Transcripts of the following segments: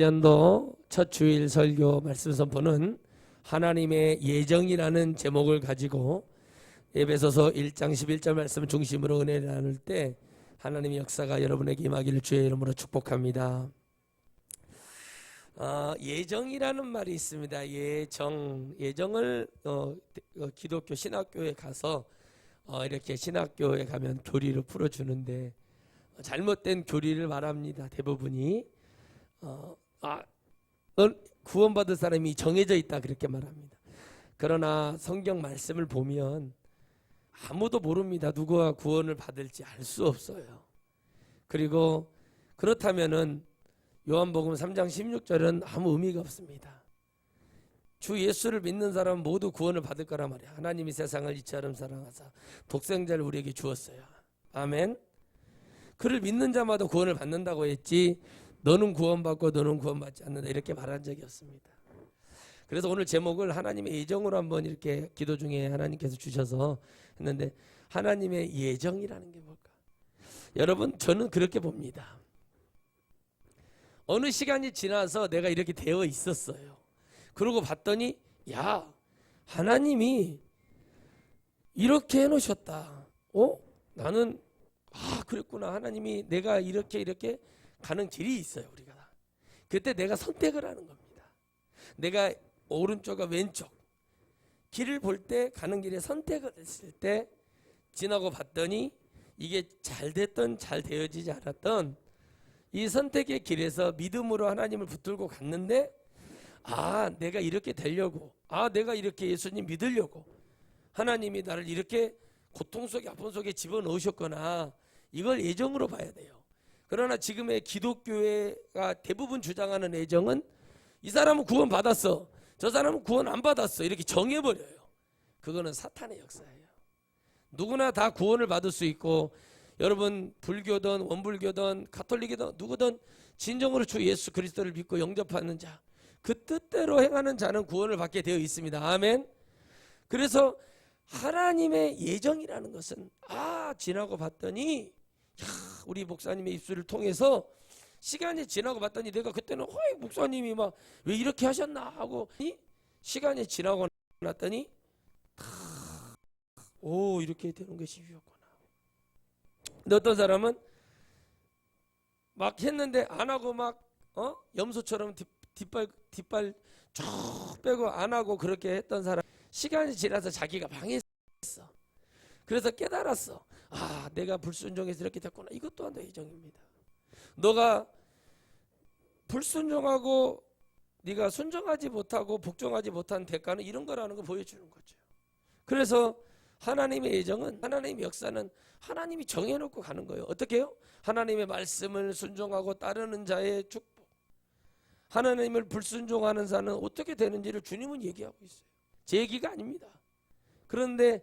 연도 첫 주일 설교 말씀 선포는 하나님의 예정이라는 제목을 가지고 에베소서 1장 11절 말씀 중심으로 은혜를 나눌 때 하나님의 역사가 여러분에게 임하기를 주의 이름으로 축복합니다. 예정이라는 말이 있습니다. 예정을 기독교 신학교에 가서 이렇게 신학교에 가면 교리를 풀어주는데 잘못된 교리를 말합니다. 대부분이 구원받을 사람이 정해져 있다 그렇게 말합니다. 그러나 성경 말씀을 보면 아무도 모릅니다. 누가 구원을 받을지 알 수 없어요. 그리고 그렇다면은 요한복음 3장 16절은 아무 의미가 없습니다. 주 예수를 믿는 사람은 모두 구원을 받을 거란 말이야. 하나님이 세상을 이처럼 사랑하사 독생자를 우리에게 주었어요. 아멘. 그를 믿는 자마다 구원을 받는다고 했지 너는 구원받고 너는 구원받지 않는다 이렇게 말한 적이 없습니다. 그래서 오늘 제목을 하나님의 예정으로 한번 이렇게 기도 중에 하나님께서 주셔서 했는데 하나님의 예정이라는 게 뭘까? 여러분 저는 그렇게 봅니다. 어느 시간이 지나서 내가 이렇게 되어 있었어요. 그러고 봤더니 야 하나님이 이렇게 해놓으셨다. 나는 그랬구나. 하나님이 내가 이렇게 가는 길이 있어요. 우리가 그때 내가 선택을 하는 겁니다. 내가 오른쪽과 왼쪽 길을 볼 때 가는 길에 선택을 했을 때 지나고 봤더니 이게 잘 됐던 잘 되어지지 않았던 이 선택의 길에서 믿음으로 하나님을 붙들고 갔는데 내가 이렇게 되려고 내가 이렇게 예수님 믿으려고 하나님이 나를 이렇게 고통 속에 아픔 속에 집어넣으셨거나 이걸 예정으로 봐야 돼요. 그러나 지금의 기독교회가 대부분 주장하는 예정은 이 사람은 구원 받았어 저 사람은 구원 안 받았어 이렇게 정해버려요. 그거는 사탄의 역사예요. 누구나 다 구원을 받을 수 있고 여러분 불교든 원불교든 가톨릭이든 누구든 진정으로 주 예수 그리스도를 믿고 영접하는 자 그 뜻대로 행하는 자는 구원을 받게 되어 있습니다. 아멘. 그래서 하나님의 예정이라는 것은 지나고 봤더니 우리 목사님의 입술을 통해서 시간이 지나고 봤더니 내가 그때는 목사님이 막 왜 이렇게 하셨나 하고 시간이 지나고 났더니 이렇게 되는 것이었구나. 근데 어떤 사람은 막 했는데 안 하고 막 염소처럼 뒷발 쭉 빼고 안 하고 그렇게 했던 사람 시간이 지나서 자기가 망했어. 그래서 깨달았어. 내가 불순종해서 이렇게 됐구나. 이것 또한 예정입니다. 너가 불순종하고 네가 순종하지 못하고 복종하지 못한 대가는 이런 거라는 걸 보여주는 거죠. 그래서 하나님의 예정은 하나님의 역사는 하나님이 정해놓고 가는 거예요. 어떻게 해요? 하나님의 말씀을 순종하고 따르는 자의 축복. 하나님을 불순종하는 자는 어떻게 되는지를 주님은 얘기하고 있어요. 제 얘기가 아닙니다. 그런데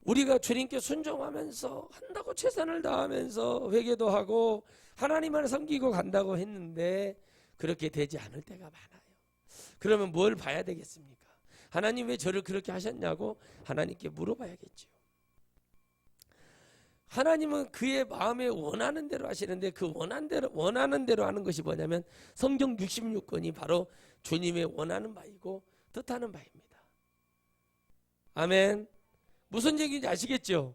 우리가 주님께 순종하면서 한다고 최선을 다하면서 회개도 하고 하나님을 섬기고 간다고 했는데 그렇게 되지 않을 때가 많아요. 그러면 뭘 봐야 되겠습니까? 하나님 왜 저를 그렇게 하셨냐고 하나님께 물어봐야겠죠. 하나님은 그의 마음에 원하는 대로 하시는데 그 원하는 대로 하는 것이 뭐냐면 성경 66권이 바로 주님의 원하는 바이고 뜻하는 바입니다. 아멘. 무슨 얘기인지 아시겠죠?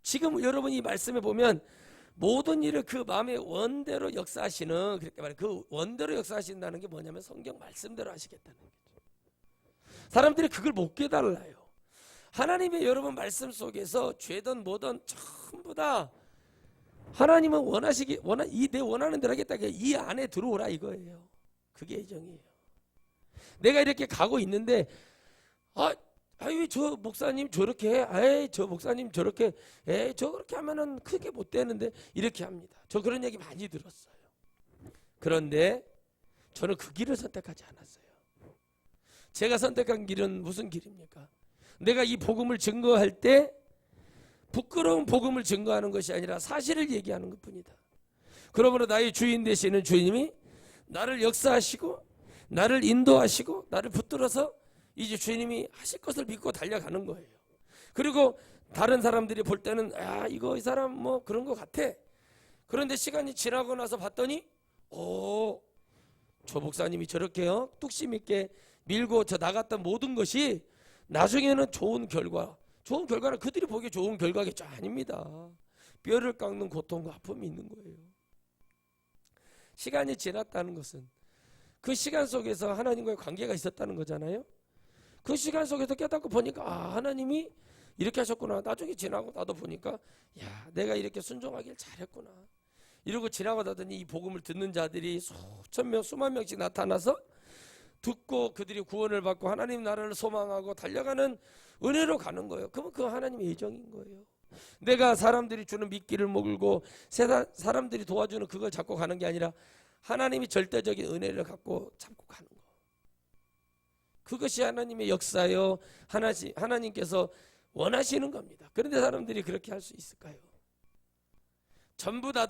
지금 여러분이 말씀에 보면 모든 일을 그 마음의 원대로 역사하시는 그렇게 말해 그 원대로 역사하신다는 게 뭐냐면 성경 말씀대로 하시겠다는 거죠. 사람들이 그걸 못 깨달아요. 하나님의 여러분 말씀 속에서 죄든 뭐든 전부 다 하나님은 내 원하는 대로 하겠다. 이 안에 들어오라 이거예요. 그게 예정이에요. 내가 이렇게 가고 있는데 왜 저 목사님 저렇게 해? 저 목사님 저렇게 저렇게 하면은 크게 못 되는데 이렇게 합니다. 저 그런 얘기 많이 들었어요. 그런데 저는 그 길을 선택하지 않았어요. 제가 선택한 길은 무슨 길입니까? 내가 이 복음을 증거할 때 부끄러운 복음을 증거하는 것이 아니라 사실을 얘기하는 것뿐이다. 그러므로 나의 주인 되시는 주님이 나를 역사하시고 나를 인도하시고 나를 붙들어서 이제 주님이 하실 것을 믿고 달려가는 거예요. 그리고 다른 사람들이 볼 때는 이 사람 뭐 그런 것 같아. 그런데 시간이 지나고 나서 봤더니 조 목사님이 저렇게요 뚝심 있게 밀고 저 나갔던 모든 것이 나중에는 좋은 결과는 그들이 보기에 좋은 결과겠죠. 아닙니다. 뼈를 깎는 고통과 아픔이 있는 거예요. 시간이 지났다는 것은 그 시간 속에서 하나님과의 관계가 있었다는 거잖아요. 그 시간 속에서 깨닫고 보니까 하나님이 이렇게 하셨구나. 나중에 지나고 나도 보니까 야, 내가 이렇게 순종하길 잘했구나. 이러고 지나고 나더니 이 복음을 듣는 자들이 수천 명, 수만 명씩 나타나서 듣고 그들이 구원을 받고 하나님 나라를 소망하고 달려가는 은혜로 가는 거예요. 그러면 그 하나님의 예정인 거예요. 내가 사람들이 주는 미끼를 먹고 사람들이 도와주는 그걸 잡고 가는 게 아니라 하나님이 절대적인 은혜를 갖고 잡고 가는 거. 그것이 하나님의 역사요. 하나님께서 원하시는 겁니다. 그런데 사람들이 그렇게 할 수 있을까요? 전부 다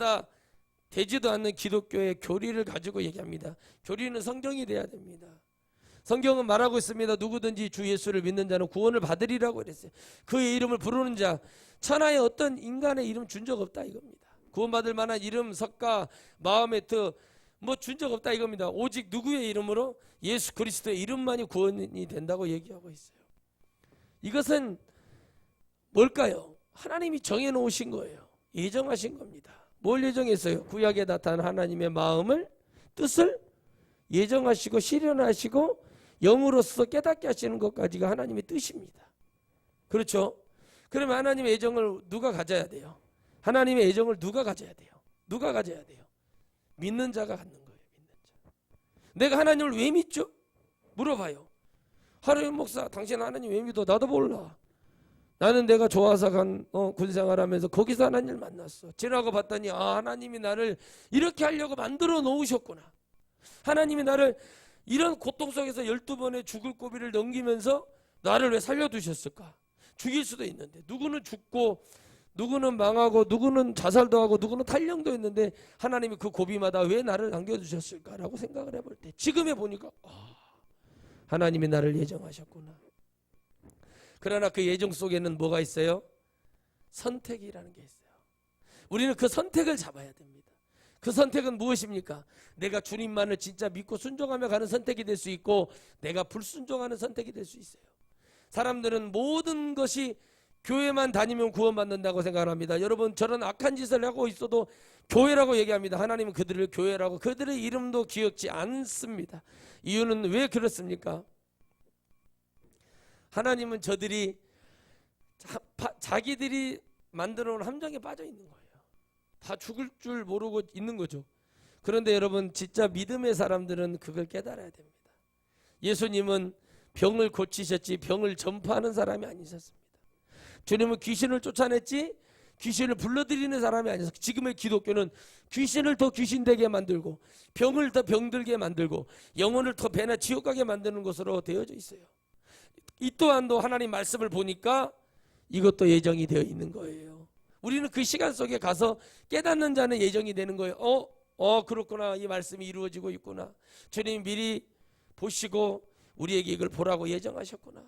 되지도 않는 기독교의 교리를 가지고 얘기합니다. 교리는 성경이 돼야 됩니다. 성경은 말하고 있습니다. 누구든지 주 예수를 믿는 자는 구원을 받으리라고 그랬어요. 그의 이름을 부르는 자, 천하에 어떤 인간의 이름 준 적 없다 이겁니다. 구원받을 만한 이름, 석가, 마호메트 뭐 준 적 없다 이겁니다. 오직 누구의 이름으로? 예수 그리스도의 이름만이 구원이 된다고 얘기하고 있어요. 이것은 뭘까요? 하나님이 정해놓으신 거예요. 예정하신 겁니다. 뭘 예정했어요? 구약에 나타난 하나님의 마음을, 뜻을 예정하시고 실현하시고 영으로서 깨닫게 하시는 것까지가 하나님의 뜻입니다. 그렇죠? 그러면 하나님의 예정을 누가 가져야 돼요? 하나님의 예정을 누가 가져야 돼요? 누가 가져야 돼요? 믿는 자가 갖는 거예요. 믿는 자. 내가 하나님을 왜 믿죠? 물어봐요. 하루의 목사, 당신 하나님 왜 믿어? 나도 몰라. 나는 내가 좋아서 군생활하면서 거기서 하나님을 만났어. 지나고 봤더니 하나님이 나를 이렇게 하려고 만들어 놓으셨구나. 하나님이 나를 이런 고통 속에서 12번의 죽을 고비를 넘기면서 나를 왜 살려두셨을까? 죽일 수도 있는데 누구는 죽고 누구는 망하고 누구는 자살도 하고 누구는 탈령도 했는데 하나님이 그 고비마다 왜 나를 남겨두셨을까라고 생각을 해볼 때 지금 해보니까 하나님이 나를 예정하셨구나. 그러나 그 예정 속에는 뭐가 있어요? 선택이라는 게 있어요. 우리는 그 선택을 잡아야 됩니다. 그 선택은 무엇입니까? 내가 주님만을 진짜 믿고 순종하며 가는 선택이 될 수 있고 내가 불순종하는 선택이 될 수 있어요. 사람들은 모든 것이 교회만 다니면 구원받는다고 생각합니다. 여러분 저런 악한 짓을 하고 있어도 교회라고 얘기합니다. 하나님은 그들을 교회라고 그들의 이름도 기억지 않습니다. 이유는 왜 그렇습니까? 하나님은 저들이 자기들이 만들어 놓은 함정에 빠져 있는 거예요. 다 죽을 줄 모르고 있는 거죠. 그런데 여러분 진짜 믿음의 사람들은 그걸 깨달아야 됩니다. 예수님은 병을 고치셨지 병을 전파하는 사람이 아니셨습니다. 주님은 귀신을 쫓아냈지 귀신을 불러들이는 사람이 아니었어요. 지금의 기독교는 귀신을 더 귀신되게 만들고 병을 더 병들게 만들고 영혼을 더 배나 지옥 가게 만드는 것으로 되어져 있어요. 이 또한도 하나님 말씀을 보니까 이것도 예정이 되어 있는 거예요. 우리는 그 시간 속에 가서 깨닫는 자는 예정이 되는 거예요. 그렇구나. 이 말씀이 이루어지고 있구나. 주님 미리 보시고 우리에게 이걸 보라고 예정하셨구나.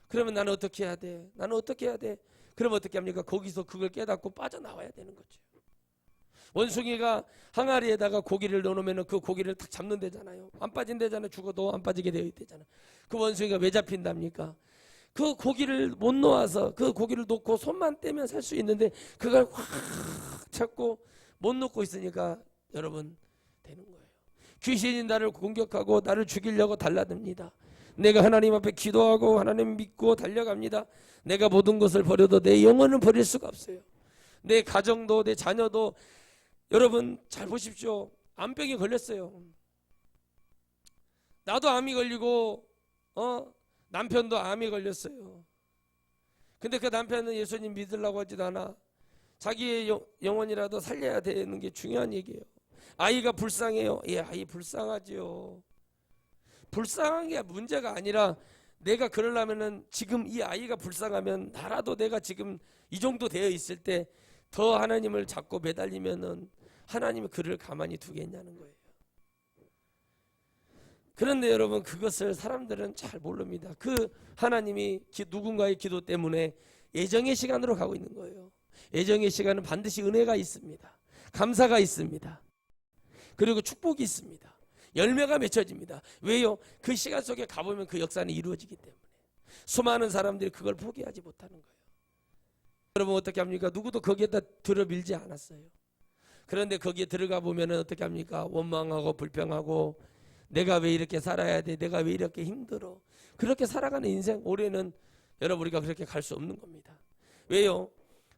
그러면 나는 어떻게 해야 돼? 나는 어떻게 해야 돼? 그럼 어떻게 합니까? 거기서 그걸 깨닫고 빠져나와야 되는 거죠. 원숭이가 항아리에다가 고기를 넣어놓으면 그 고기를 딱 잡는 데잖아요. 안 빠진대잖아요. 죽어도 안 빠지게 되어 있대잖아요. 그 원숭이가 왜 잡힌답니까? 그 고기를 못 놓아서 그 고기를 놓고 손만 떼면 살 수 있는데 그걸 확 잡고 못 놓고 있으니까 여러분 되는 거예요. 귀신이 나를 공격하고 나를 죽이려고 달라듭니다. 내가 하나님 앞에 기도하고 하나님 믿고 달려갑니다. 내가 모든 것을 버려도 내 영혼은 버릴 수가 없어요. 내 가정도 내 자녀도 여러분 잘 보십시오. 암병이 걸렸어요. 나도 암이 걸리고 남편도 암이 걸렸어요. 근데 그 남편은 예수님 믿으려고 하지도 않아. 자기의 영혼이라도 살려야 되는 게 중요한 얘기예요. 아이가 불쌍해요. 예, 아이 불쌍하지요. 불쌍한 게 문제가 아니라 내가 그러려면은 지금 이 아이가 불쌍하면 나라도 내가 지금 이 정도 되어 있을 때 더 하나님을 잡고 매달리면은 하나님이 그를 가만히 두겠냐는 거예요. 그런데 여러분 그것을 사람들은 잘 모릅니다. 그 하나님이 누군가의 기도 때문에 예정의 시간으로 가고 있는 거예요. 예정의 시간은 반드시 은혜가 있습니다. 감사가 있습니다. 그리고 축복이 있습니다. 열매가 맺혀집니다. 왜요? 그 시간 속에 가보면 그 역사는 이루어지기 때문에. 수많은 사람들이 그걸 포기하지 못하는 거예요. 여러분 어떻게 합니까? 누구도 거기에다 들어밀지 않았어요. 그런데 거기에 들어가 보면 어떻게 합니까? 원망하고 불평하고 내가 왜 이렇게 살아야 돼? 내가 왜 이렇게 힘들어? 그렇게 살아가는 인생 올해는 여러분 우리가 그렇게 갈 수 없는 겁니다. 왜요?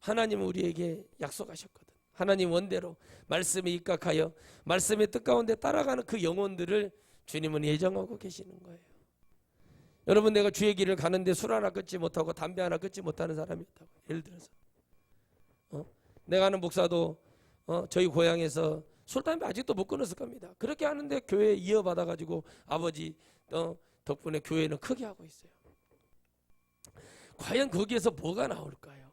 하나님은 우리에게 약속하셨거든. 하나님 원대로 말씀에 입각하여 말씀의 뜻 가운데 따라가는 그 영혼들을 주님은 예정하고 계시는 거예요. 여러분 내가 주의 길을 가는데 술 하나 끊지 못하고 담배 하나 끊지 못하는 사람이었다고. 예를 들어서 내가 아는 목사도 저희 고향에서 술 담배 아직도 못 끊었을 겁니다. 그렇게 하는데 교회에 이어받아 가지고 아버지 덕분에 교회는 크게 하고 있어요. 과연 거기에서 뭐가 나올까요?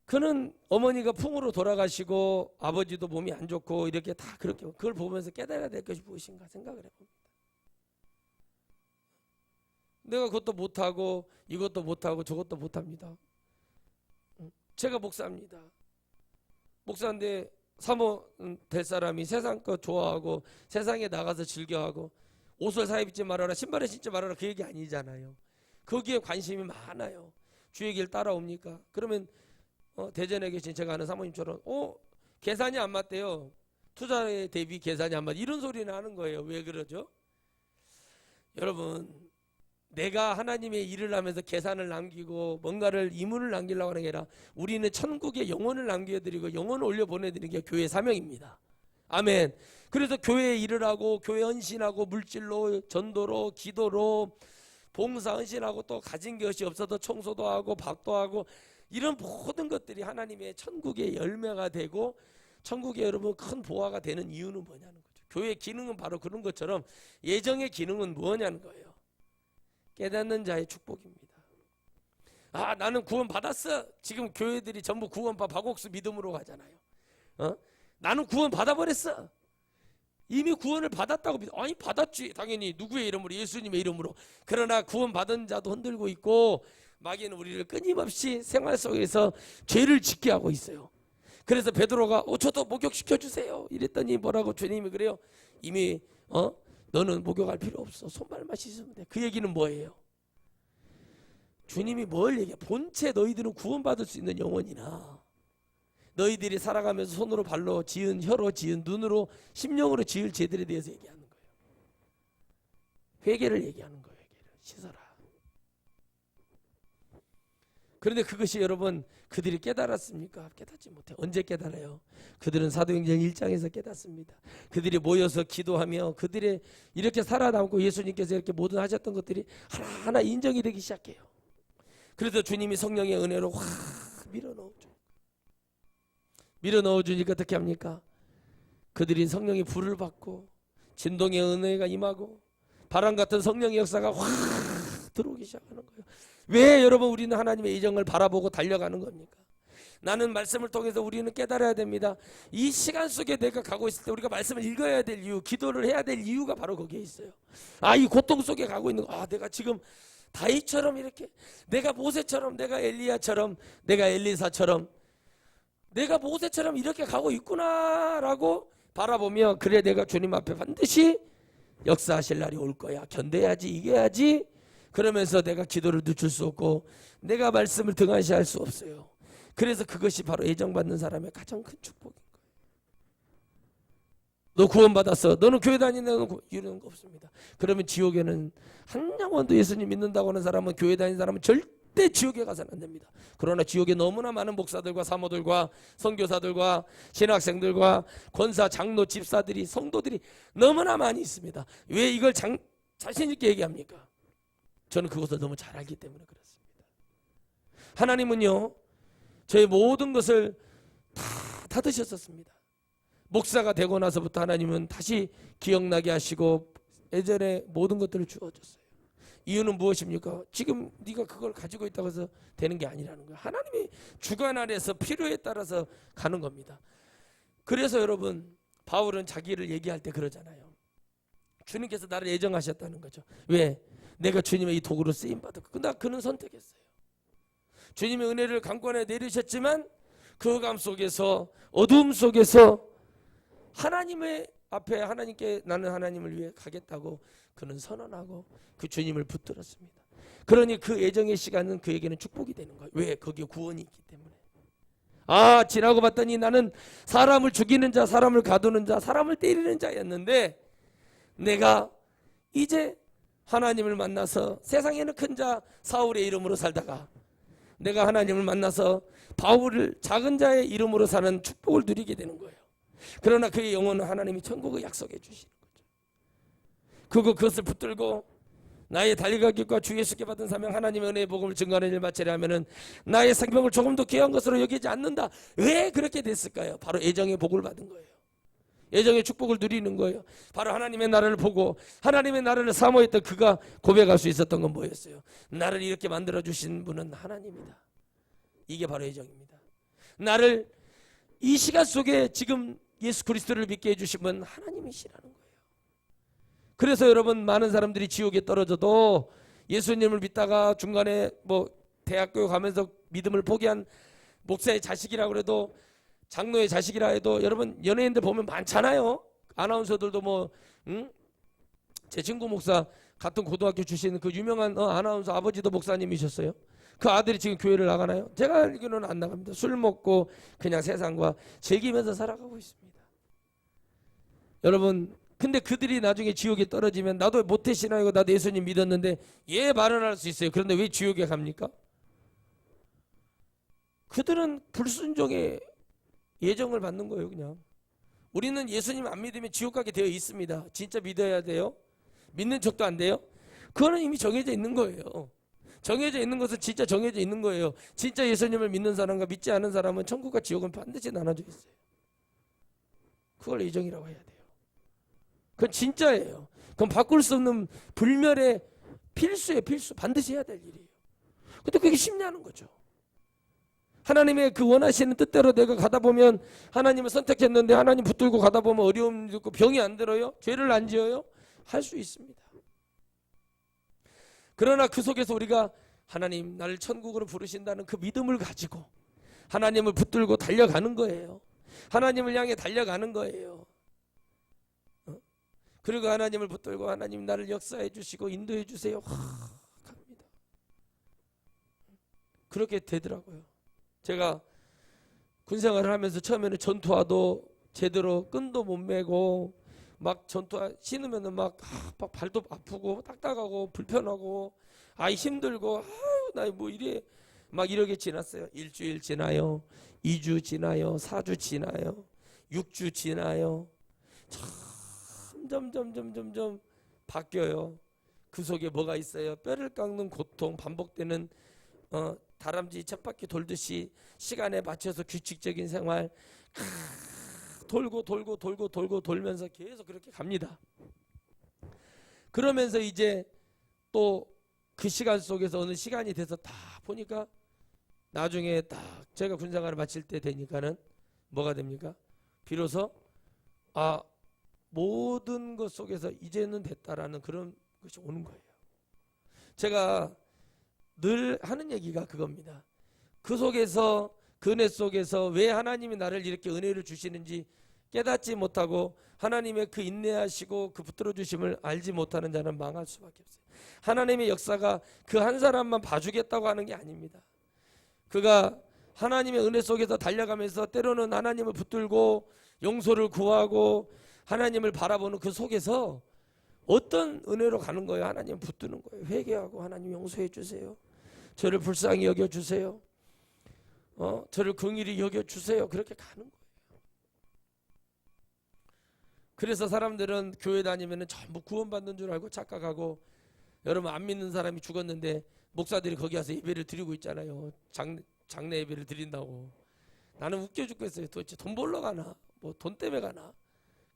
그는 어머니가 풍으로 돌아가시고 아버지도 몸이 안 좋고 이렇게 다 그렇게 그걸 보면서 깨달아야 될 것이 무엇인가 생각을 해봅니다. 내가 그것도 못하고 이것도 못하고 저것도 못합니다. 제가 목사입니다. 목사인데 사모 될 사람이 세상 거 좋아하고 세상에 나가서 즐겨하고 옷을 사입지 말아라 신발을 신지 말아라 그 얘기 아니잖아요. 거기에 관심이 많아요. 주의 길 따라옵니까? 그러면 대전에 계신 제가 아는 사모님처럼 계산이 안 맞대요. 투자에 대비 계산이 안 맞 이런 소리는 하는 거예요. 왜 그러죠? 여러분 내가 하나님의 일을 하면서 계산을 남기고 뭔가를 이문을 남기려고 하는 게 아니라 우리는 천국에 영혼을 남겨드리고 영혼을 올려보내드리는 게 교회의 사명입니다. 아멘. 그래서 교회에 일을 하고 교회 헌신하고 물질로 전도로 기도로 봉사 헌신하고 또 가진 것이 없어도 청소도 하고 밥도 하고 이런 모든 것들이 하나님의 천국의 열매가 되고 천국에 여러분 큰 보화가 되는 이유는 뭐냐는 거죠. 교회의 기능은 바로 그런 것처럼 예정의 기능은 뭐냐는 거예요. 깨닫는 자의 축복입니다. 나는 구원 받았어. 지금 교회들이 전부 구원파 박옥수 믿음으로 가잖아요. 나는 구원 받아버렸어. 이미 구원을 받았다고 믿어. 아니 받았지 당연히 누구의 이름으로? 예수님의 이름으로. 그러나 구원 받은 자도 흔들고 있고 마귀는 우리를 끊임없이 생활 속에서 죄를 짓게 하고 있어요. 그래서 베드로가 저도 목욕시켜 주세요 이랬더니 뭐라고 주님이 그래요. 이미 너는 목욕할 필요 없어. 손발만 씻으면 돼. 그 얘기는 뭐예요? 주님이 뭘 얘기해? 본체 너희들은 구원받을 수 있는 영혼이나 너희들이 살아가면서 손으로 발로 지은 혀로 지은 눈으로 심령으로 지을 죄들에 대해서 얘기하는 거예요. 회개를 얘기하는 거예요. 회개를 씻어라. 그런데 그것이 여러분 그들이 깨달았습니까? 깨닫지 못해. 언제 깨달아요? 그들은 사도행전 1장에서 깨닫습니다. 그들이 모여서 기도하며 그들의 이렇게 살아남고 예수님께서 이렇게 모든 하셨던 것들이 하나하나 인정이 되기 시작해요. 그래서 주님이 성령의 은혜로 확 밀어넣어 주니까 어떻게 합니까? 그들이 성령의 불을 받고 진동의 은혜가 임하고 바람 같은 성령의 역사가 확 들어오기 시작하는 거예요. 왜 여러분 우리는 하나님의 예정을 바라보고 달려가는 겁니까? 나는 말씀을 통해서 우리는 깨달아야 됩니다. 이 시간 속에 내가 가고 있을 때 우리가 말씀을 읽어야 될 이유, 기도를 해야 될 이유가 바로 거기에 있어요. 이 고통 속에 가고 있는 거. 내가 지금 다윗처럼 이렇게 내가 모세처럼 내가 엘리야처럼 내가 엘리사처럼 내가 모세처럼 이렇게 가고 있구나라고 바라보며 그래 내가 주님 앞에 반드시 역사하실 날이 올 거야. 견뎌야지 이겨야지. 그러면서 내가 기도를 늦출 수 없고 내가 말씀을 등한시할 수 없어요. 그래서 그것이 바로 예정받는 사람의 가장 큰 축복인 거예요. 너 구원받았어. 너는 교회 다니는 이런 거 없습니다. 그러면 지옥에는 한 영혼도 예수님 믿는다고 하는 사람은 교회 다니는 사람은 절대 지옥에 가서는 안 됩니다. 그러나 지옥에 너무나 많은 목사들과 사모들과 선교사들과 신학생들과 권사, 장로, 집사들이 성도들이 너무나 많이 있습니다. 왜 이걸 자신 있게 얘기합니까? 저는 그것을 너무 잘 알기 때문에 그렇습니다. 하나님은요 저의 모든 것을 다 드셨었습니다. 목사가 되고 나서부터 하나님은 다시 기억나게 하시고 예전에 모든 것들을 주어줬어요. 이유는 무엇입니까? 지금 네가 그걸 가지고 있다고 해서 되는 게 아니라는 거예요. 하나님이 주관 아래서 필요에 따라서 가는 겁니다. 그래서 여러분 바울은 자기를 얘기할 때 그러잖아요. 주님께서 나를 예정하셨다는 거죠. 왜? 내가 주님의 이 도구로 쓰임받았고 그는 선택했어요. 주님의 은혜를 강권에 내리셨지만 그 흑암 속에서 어두움 속에서 하나님의 앞에 하나님께 나는 하나님을 위해 가겠다고 그는 선언하고 그 주님을 붙들었습니다. 그러니 그 애정의 시간은 그에게는 축복이 되는 거예요. 왜? 거기에 구원이 있기 때문에. 지나고 봤더니 나는 사람을 죽이는 자, 사람을 가두는 자, 사람을 때리는 자였는데 내가 이제 하나님을 만나서 세상에는 큰 자 사울의 이름으로 살다가 내가 하나님을 만나서 바울을 작은 자의 이름으로 사는 축복을 누리게 되는 거예요. 그러나 그의 영혼은 하나님이 천국을 약속해 주시는 거죠. 그것을 붙들고 나의 달려갈 길과 주 예수께 받은 사명 하나님의 은혜의 복음을 증거하는 일 마치려 하면은 나의 생명을 조금 더 귀한 것으로 여기지 않는다. 왜 그렇게 됐을까요? 바로 애정의 복을 받은 거예요. 애정의 축복을 누리는 거예요. 바로 하나님의 나라를 보고 하나님의 나라를 사모했던 그가 고백할 수 있었던 건 뭐였어요? 나를 이렇게 만들어 주신 분은 하나님이다. 이게 바로 애정입니다. 나를 이 시간 속에 지금 예수 그리스도를 믿게 해주신 분 하나님이시라는 거예요. 그래서 여러분 많은 사람들이 지옥에 떨어져도 예수님을 믿다가 중간에 대학교 가면서 믿음을 포기한 목사의 자식이라고 해도 장로의 자식이라 해도 여러분 연예인들 보면 많잖아요. 아나운서들도 제 친구 목사 같은 고등학교 출신 그 유명한 아나운서 아버지도 목사님이셨어요. 그 아들이 지금 교회를 나가나요? 제가 알기로는 안 나갑니다. 술 먹고 그냥 세상과 즐기면서 살아가고 있습니다. 여러분 근데 그들이 나중에 지옥에 떨어지면 나도 모태신앙이고 나도 예수님 믿었는데 발언할 수 있어요. 그런데 왜 지옥에 갑니까? 그들은 불순종의 예정을 받는 거예요. 그냥 우리는 예수님 안 믿으면 지옥 가게 되어 있습니다. 진짜 믿어야 돼요? 믿는 척도 안 돼요? 그거는 이미 정해져 있는 거예요. 정해져 있는 것은 진짜 정해져 있는 거예요. 진짜 예수님을 믿는 사람과 믿지 않은 사람은 천국과 지옥은 반드시 나눠져 있어요. 그걸 예정이라고 해야 돼요. 그건 진짜예요. 그건 바꿀 수 없는 불멸의 필수예요. 필수. 반드시 해야 될 일이에요. 근데 그게 쉽냐는 거죠. 하나님의 그 원하시는 뜻대로 내가 가다 보면 하나님을 선택했는데 하나님 붙들고 가다 보면 어려움이 있고 병이 안 들어요? 죄를 안 지어요? 할 수 있습니다. 그러나 그 속에서 우리가 하나님 나를 천국으로 부르신다는 그 믿음을 가지고 하나님을 붙들고 달려가는 거예요. 하나님을 향해 달려가는 거예요. 그리고 하나님을 붙들고 하나님 나를 역사해 주시고 인도해 주세요. 갑니다. 그렇게 되더라고요. 제가 군생활을 하면서 처음에는 전투화도 제대로 끈도 못 매고 막 전투화 신으면은 막 발도 아프고 딱딱하고 불편하고 힘들고 나 이래 막 이렇게 지났어요. 일주일 지나요. 2주 지나요. 4주 지나요. 6주 지나요. 점점 바뀌어요. 그 속에 뭐가 있어요? 뼈를 깎는 고통, 반복되는 다람쥐 쳇바퀴 돌듯이 시간에 맞춰서 규칙적인 생활 돌면서 계속 그렇게 갑니다. 그러면서 이제 또 그 시간 속에서 어느 시간이 돼서 다 보니까 나중에 딱 제가 군생활을 마칠 때 되니까는 뭐가 됩니까? 비로소 모든 것 속에서 이제는 됐다라는 그런 것이 오는 거예요. 제가 늘 하는 얘기가 그겁니다. 그 속에서 그 은혜 속에서 왜 하나님이 나를 이렇게 은혜를 주시는지 깨닫지 못하고 하나님의 그 인내하시고 그 붙들어 주심을 알지 못하는 자는 망할 수밖에 없어요. 하나님의 역사가 그 한 사람만 봐주겠다고 하는 게 아닙니다. 그가 하나님의 은혜 속에서 달려가면서 때로는 하나님을 붙들고 용서를 구하고 하나님을 바라보는 그 속에서 어떤 은혜로 가는 거예요? 하나님 붙드는 거예요. 회개하고 하나님 용서해 주세요. 저를 불쌍히 여겨주세요. 저를 긍휼히 여겨주세요. 그렇게 가는 거예요. 그래서 사람들은 교회 다니면 전부 구원받는 줄 알고 착각하고 여러분 안 믿는 사람이 죽었는데 목사들이 거기 와서 예배를 드리고 있잖아요. 장례 예배를 드린다고. 나는 웃겨 죽겠어요. 도대체 돈 벌러 가나? 돈 때문에 가나?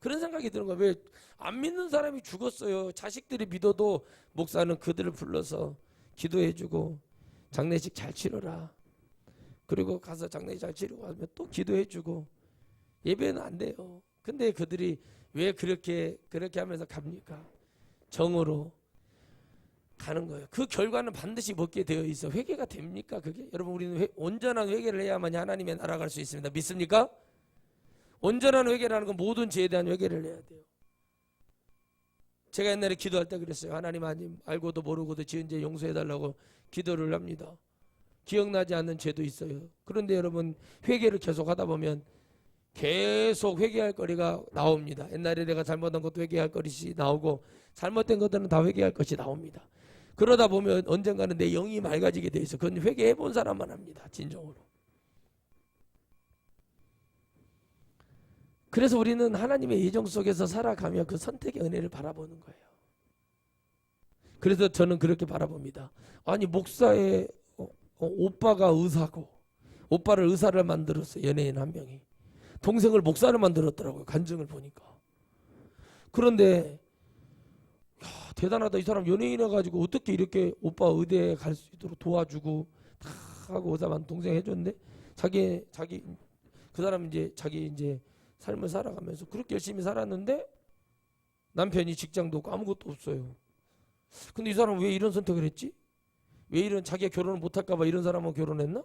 그런 생각이 드는 거예요. 왜 안 믿는 사람이 죽었어요. 자식들이 믿어도 목사는 그들을 불러서 기도해주고 장례식 잘 치러라. 그리고 가서 장례식 잘 치르고 하면 또 기도해주고 예배는 안 돼요. 근데 그들이 왜 그렇게 하면서 갑니까? 정으로 가는 거예요. 그 결과는 반드시 먹게 되어 있어. 회개가 됩니까? 그게 여러분 우리는 온전한 회개를 해야만 하나님의 나라 갈 수 있습니다. 믿습니까? 온전한 회개라는 건 모든 죄에 대한 회개를 해야 돼요. 제가 옛날에 기도할 때 그랬어요. 하나님 알고도 모르고도 지은 죄 용서해달라고 기도를 합니다. 기억나지 않는 죄도 있어요. 그런데 여러분 회개를 계속 하다 보면 계속 회개할 거리가 나옵니다. 옛날에 내가 잘못한 것도 회개할 것이 나오고 잘못된 것들은 다 회개할 것이 나옵니다. 그러다 보면 언젠가는 내 영이 맑아지게 돼 있어. 그건 회개해 본 사람만 합니다. 진정으로. 그래서 우리는 하나님의 예정 속에서 살아가며 그 선택의 은혜를 바라보는 거예요. 그래서 저는 그렇게 바라봅니다. 아니 목사의 오빠가 의사고 오빠를 의사를 만들었어요. 연예인 한 명이. 동생을 목사를 만들었더라고요. 간증을 보니까. 그런데 야, 대단하다. 이 사람 연예인 해가지고 어떻게 이렇게 오빠 의대에 갈 수 있도록 도와주고 다 하고 의사만 동생 해줬는데 자기 그 사람 자기 삶을 살아가면서 그렇게 열심히 살았는데 남편이 직장도 없고 아무것도 없어요. 근데 이 사람은 왜 이런 선택을 했지? 왜 이런 자기가 결혼을 못할까봐 이런 사람하고 결혼했나?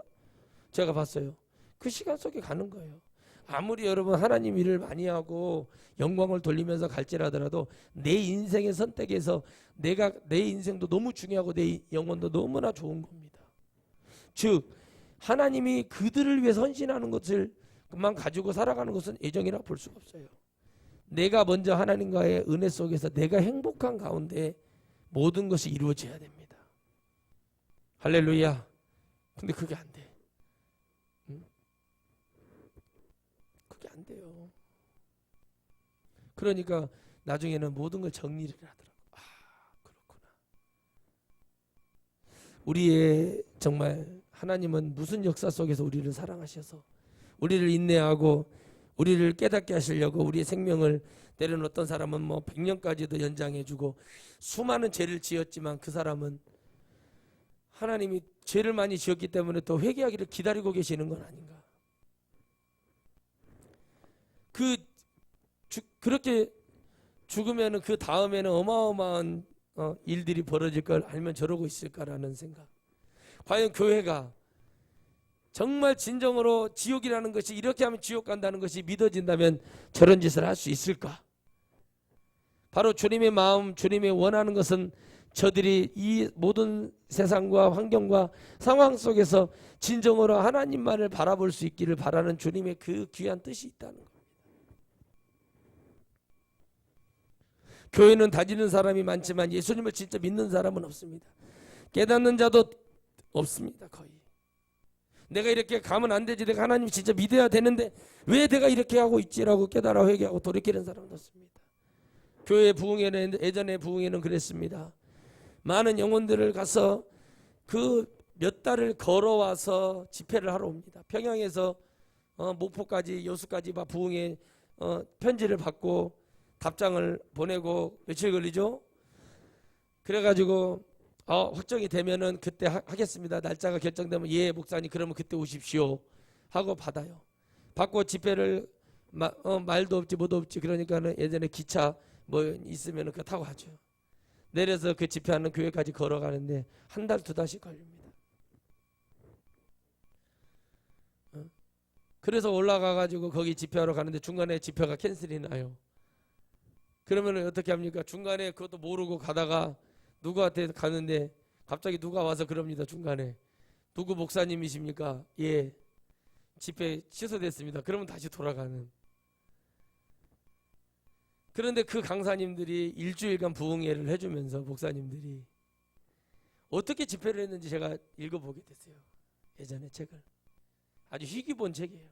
제가 봤어요. 그 시간 속에 가는 거예요. 아무리 여러분 하나님 일을 많이 하고 영광을 돌리면서 갈지라도 내 인생의 선택에서 내 인생도 너무 중요하고 내 영혼도 너무나 좋은 겁니다. 즉 하나님이 그들을 위해 헌신하는 것을만 가지고 살아가는 것은 애정이라 볼 수가 없어요. 내가 먼저 하나님과의 은혜 속에서 내가 행복한 가운데 모든 것이 이루어져야 됩니다. 할렐루야. 근데 그게 안 돼. 그게 안 돼요. 그러니까 나중에는 모든 걸 정리를 하더라고. 아, 그렇구나. 우리의 정말 하나님은 무슨 역사 속에서 우리를 사랑하셔서 우리를 인내하고 우리를 깨닫게 하시려고 우리의 생명을 때로는 어떤 사람은 100년까지도 연장해주고 수많은 죄를 지었지만 그 사람은 하나님이 죄를 많이 지었기 때문에 또 회개하기를 기다리고 계시는 건 아닌가. 그렇게 죽으면 그 다음에는 어마어마한 일들이 벌어질 걸 알면 저러고 있을까라는 생각. 과연 교회가 정말 진정으로 지옥이라는 것이 이렇게 하면 지옥 간다는 것이 믿어진다면 저런 짓을 할 수 있을까? 바로 주님의 마음, 주님의 원하는 것은 저들이 이 모든 세상과 환경과 상황 속에서 진정으로 하나님만을 바라볼 수 있기를 바라는 주님의 그 귀한 뜻이 있다는 겁니다. 교회는 다지는 사람이 많지만 예수님을 진짜 믿는 사람은 없습니다. 깨닫는 자도 없습니다. 거의. 내가 이렇게 가면 안 되지. 내가 하나님 진짜 믿어야 되는데 왜 내가 이렇게 하고 있지라고 깨달아 회개하고 돌이키는 사람은 없습니다. 교회 부흥회는 예전에 부흥회는 그랬습니다. 많은 영혼들을 가서 그 몇 달을 걸어와서 집회를 하러 옵니다. 평양에서 목포까지 여수까지 막 부흥회 편지를 받고 답장을 보내고 며칠 걸리죠. 그래가지고 확정이 되면은 그때 하겠습니다. 날짜가 결정되면 예 목사님 그러면 그때 오십시오 하고 받아요. 받고 집회를 말도 없지 뭐도 없지 그러니까는 예전에 기차 뭐 있으면은 그거 타고 가죠. 내려서 그 집회하는 교회까지 걸어가는데 한 달 두 달씩 걸립니다. 그래서 올라가가지고 거기 집회하러 가는데 중간에 집회가 캔슬이 나요. 그러면 어떻게 합니까? 중간에 그것도 모르고 가다가 누구한테 가는데 갑자기 누가 와서 그럽니다. 중간에 누구 목사님이십니까? 예, 집회 취소됐습니다. 그러면 다시 돌아가는. 그런데 그 강사님들이 일주일간 부흥회를 해주면서 목사님들이 어떻게 집회를 했는지 제가 읽어보게 됐어요. 예전에 책을. 아주 희귀 본 책이에요.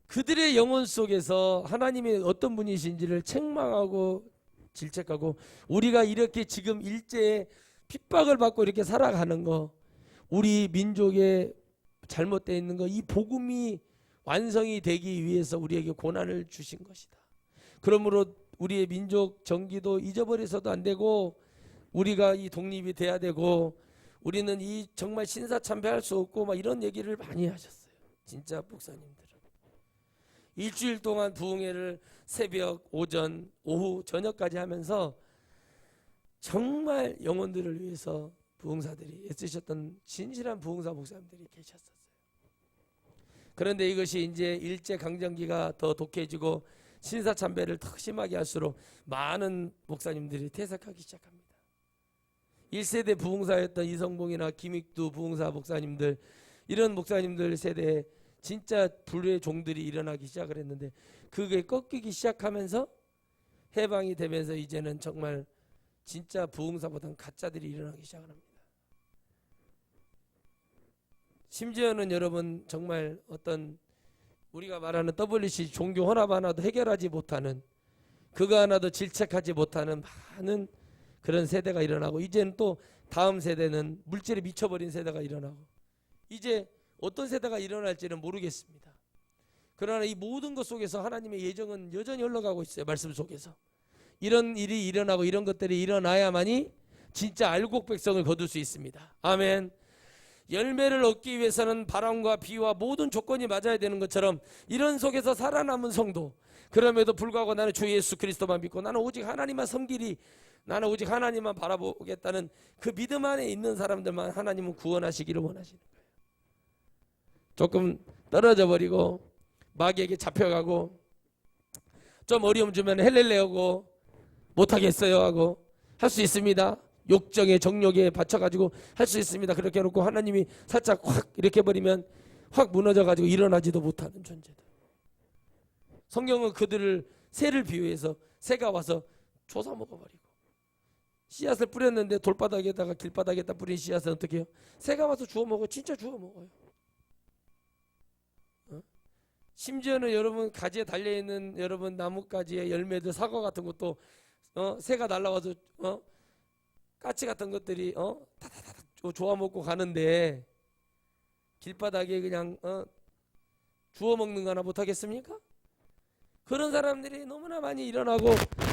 그들의 영혼 속에서 하나님이 어떤 분이신지를 책망하고 질책하고 우리가 이렇게 지금 일제에 핍박을 받고 이렇게 살아가는 거 우리 민족에 잘못되어 있는 거 이 복음이 완성이 되기 위해서 우리에게 고난을 주신 것이다. 그러므로 우리의 민족 정기도 잊어버려서도 안 되고 우리가 이 독립이 돼야 되고 우리는 이 정말 신사참배할 수 없고 막 이런 얘기를 많이 하셨어요. 진짜 목사님들은. 일주일 동안 부흥회를 새벽, 오전, 오후, 저녁까지 하면서 정말 영혼들을 위해서 부흥사들이 애쓰셨던 진실한 부흥사 목사님들이 계셨었어요. 그런데 이것이 이제 일제 강점기가 더 독해지고 신사참배를 더 심하게 할수록 많은 목사님들이 퇴색하기 시작합니다. 1세대 부흥사였던 이성봉이나 김익두 부흥사 목사님들, 이런 목사님들 세대에 진짜 불의 종들이 일어나기 시작을 했는데, 그게 꺾이기 시작하면서 해방이 되면서 이제는 정말 진짜 부흥사보다는 가짜들이 일어나기 시작을 합니다. 심지어는 여러분, 정말 어떤 우리가 말하는 WC 종교 혼합 하나도 해결하지 못하는, 그거 하나도 질책하지 못하는 많은 그런 세대가 일어나고, 이제는 또 다음 세대는 물질에 미쳐버린 세대가 일어나고, 이제 어떤 세대가 일어날지는 모르겠습니다. 그러나 이 모든 것 속에서 하나님의 예정은 여전히 흘러가고 있어요. 말씀 속에서 이런 일이 일어나고 이런 것들이 일어나야만이 진짜 알곡 백성을 거둘 수 있습니다. 아멘. 열매를 얻기 위해서는 바람과 비와 모든 조건이 맞아야 되는 것처럼, 이런 속에서 살아남은 성도, 그럼에도 불구하고 나는 주 예수 그리스도만 믿고 나는 오직 하나님만 섬기리, 나는 오직 하나님만 바라보겠다는 그 믿음 안에 있는 사람들만 하나님은 구원하시기를 원하시는 거예요. 조금 떨어져 버리고 마귀에게 잡혀가고 좀 어려움 주면 헬렐레하고 못하겠어요 하고 할 수 있습니다. 욕정에 정욕에 받쳐가지고 할 수 있습니다. 그렇게 해놓고 하나님이 살짝 확 이렇게 해버리면 확 무너져가지고 일어나지도 못하는 존재들. 성경은 그들을 새를 비유해서 새가 와서 조사 먹어버리고, 씨앗을 뿌렸는데 돌바닥에다가 길바닥에다 뿌린 씨앗은 어떻게 해요? 새가 와서 주워 먹어요. 진짜 주워 먹어요. 심지어는 여러분 가지에 달려있는 여러분 나뭇가지의 열매들, 사과 같은 것도 새가 날라와서 까치 같은 것들이 다다다닥 주워 먹고 가는데, 길바닥에 그냥 주워 먹는 거 하나 못하겠습니까? 그런 사람들이 너무나 많이 일어나고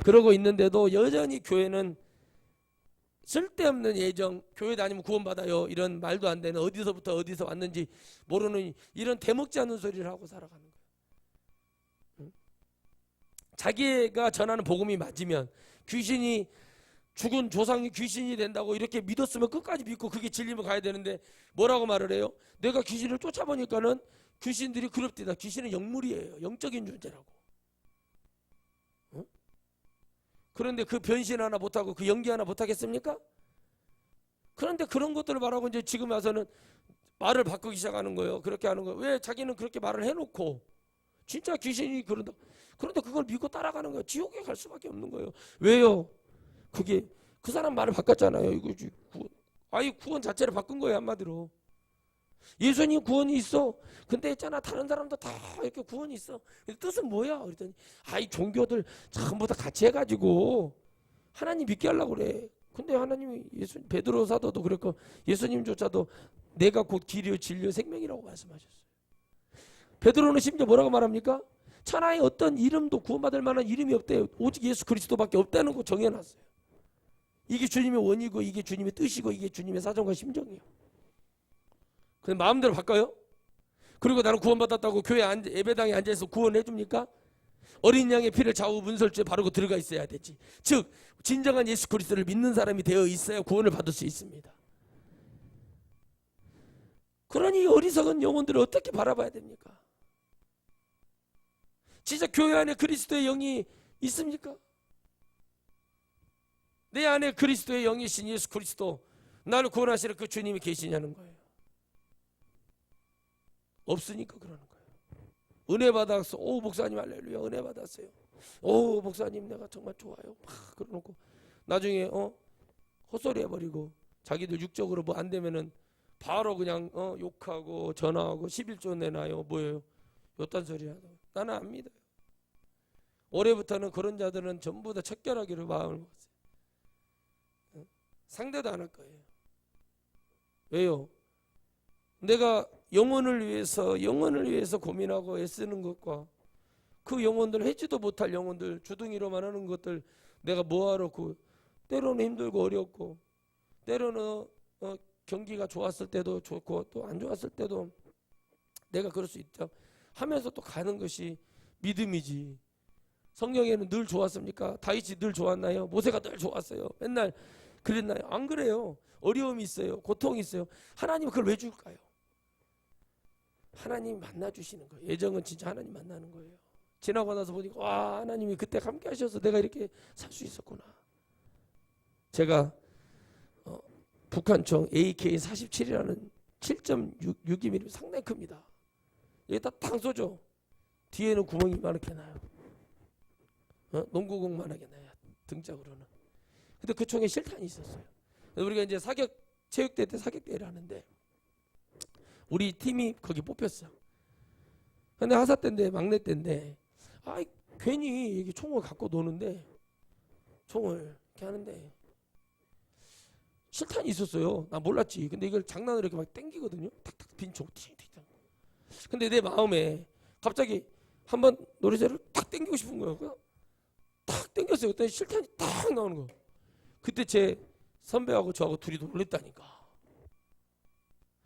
그러고 있는데도 여전히 교회는 쓸데없는 예정, 교회 다니면 구원받아요, 이런 말도 안 되는, 어디서부터 어디서 왔는지 모르는 이런 대먹지 않는 소리를 하고 살아가는 거예요. 자기가 전하는 복음이 맞으면, 귀신이 죽은 조상이 귀신이 된다고 이렇게 믿었으면 끝까지 믿고 그게 진리면 가야 되는데, 뭐라고 말을 해요? 내가 귀신을 쫓아보니까는 귀신들이 그럽디다. 귀신은 영물이에요. 영적인 존재라고. 그런데 그 변신 하나 못하고 그 연기 하나 못하겠습니까? 그런데 그런 것들을 말하고 이제 지금 와서는 말을 바꾸기 시작하는 거예요. 그렇게 하는 거예요. 왜? 자기는 그렇게 말을 해놓고 진짜 귀신이 그런다. 그런데 그걸 믿고 따라가는 거예요. 지옥에 갈 수밖에 없는 거예요. 왜요? 그게 그 사람 말을 바꿨잖아요. 이거 구원. 아예 구원 자체를 바꾼 거예요. 한마디로. 예수님 구원이 있어. 근데 있잖아, 다른 사람도 다 이렇게 구원이 있어. 뜻은 뭐야? 그랬더니 이 종교들 전부 다 같이 해가지고 하나님 믿게 하려고 그래. 근데 하나님이 베드로 사도도 그랬고 예수님조차도 내가 곧 길이요 진리요 생명이라고 말씀하셨어요. 베드로는 심지어 뭐라고 말합니까? 천하에 어떤 이름도 구원받을 만한 이름이 없대요. 오직 예수 그리스도밖에 없다는 거 정해놨어요. 이게 주님의 원이고 이게 주님의 뜻이고 이게 주님의 사정과 심정이에요. 그냥 마음대로 바꿔요? 그리고 나는 구원받았다고 교회 예배당에 앉아서 구원해 줍니까? 어린 양의 피를 좌우 문설주에 바르고 들어가 있어야 되지. 즉 진정한 예수 그리스도를 믿는 사람이 되어 있어야 구원을 받을 수 있습니다. 그러니 어리석은 영혼들을 어떻게 바라봐야 됩니까? 진짜 교회 안에 그리스도의 영이 있습니까? 내 안에 그리스도의 영이신 예수 그리스도, 나를 구원하시는 그 주님이 계시냐는 거예요. 없으니까 그러는 거예요. 은혜 받았어. 오 목사님 할렐루야 은혜 받았어요. 오 목사님 내가 정말 좋아요. 막 그러놓고 나중에 헛소리 해버리고 자기들 육적으로 뭐 안 되면은 바로 그냥 욕하고 전화하고 11조 내놔요. 뭐예요? 요딴 소리 하고. 나는 안 믿어요. 올해부터는 그런 자들은 전부 다 척결하기로 마음을 먹었어요. 상대도 안 할 거예요. 왜요? 내가 영혼을 위해서 고민하고 애쓰는 것과 그 영혼들 해지도 못할 영혼들 주둥이로만 하는 것들 내가 뭐하러 때로는 힘들고 어렵고 때로는 경기가 좋았을 때도 좋고 또 안 좋았을 때도 내가 그럴 수 있죠. 하면서 또 가는 것이 믿음이지. 성경에는 늘 좋았습니까? 다윗이 늘 좋았나요? 모세가 늘 좋았어요. 맨날 그랬나요? 안 그래요. 어려움이 있어요. 고통이 있어요. 하나님은 그걸 왜 줄까요? 하나님 만나주시는 거예요. 예정은 진짜 하나님 만나는 거예요. 지나고 나서 보니까 와, 하나님이 그때 함께 하셔서 내가 이렇게 살 수 있었구나. 제가 북한총 AK-47이라는 7.62mm 상당히 큽니다. 여기다 탕 쏘죠. 뒤에는 구멍이 이만하게 나요. 농구공만하게 나요. 등짝으로는. 근데 그 총에 실탄이 있었어요. 우리가 이제 체육대회 때 사격대회를 하는데 우리 팀이 거기 뽑혔어. 근데 하사 때인데 막내 때인데 괜히 이게 총을 갖고 노는데 총을 이렇게 하는데 실탄이 있었어요. 난 몰랐지. 근데 이걸 장난으로 이렇게 막 땡기거든요. 탁탁 빈 총 튀. 근데 내 마음에 갑자기 한번 노래자를 탁 땡기고 싶은 거예요. 그냥 탁 땡겼어요. 그때 실탄이 탁 나오는 거. 그때 제 선배하고 저하고 둘이 놀랬다니까.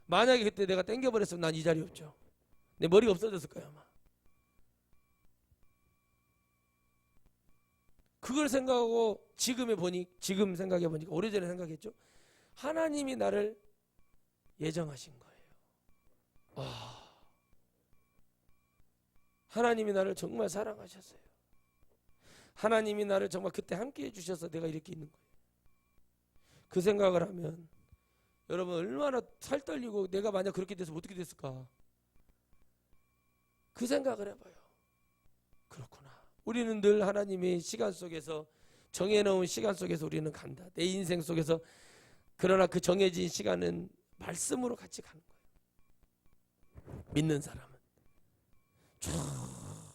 만약에 그때 내가 땡겨버렸으면 난 이 자리에 없죠. 내 머리가 없어졌을 거야 아마. 그걸 생각하고 지금 생각해 보니까 오래전에 생각했죠. 하나님이 나를 예정하신 거예요. 하나님이 나를 정말 사랑하셨어요. 하나님이 나를 정말 그때 함께 해주셔서 내가 이렇게 있는 거예요. 그 생각을 하면 여러분 얼마나 살 떨리고 내가 만약 그렇게 돼서 어떻게 됐을까. 그 생각을 해봐요. 그렇구나. 우리는 늘 하나님의 시간 속에서 정해놓은 시간 속에서 우리는 간다. 내 인생 속에서. 그러나 그 정해진 시간은 말씀으로 같이 가는 거예요. 믿는 사람은 쭉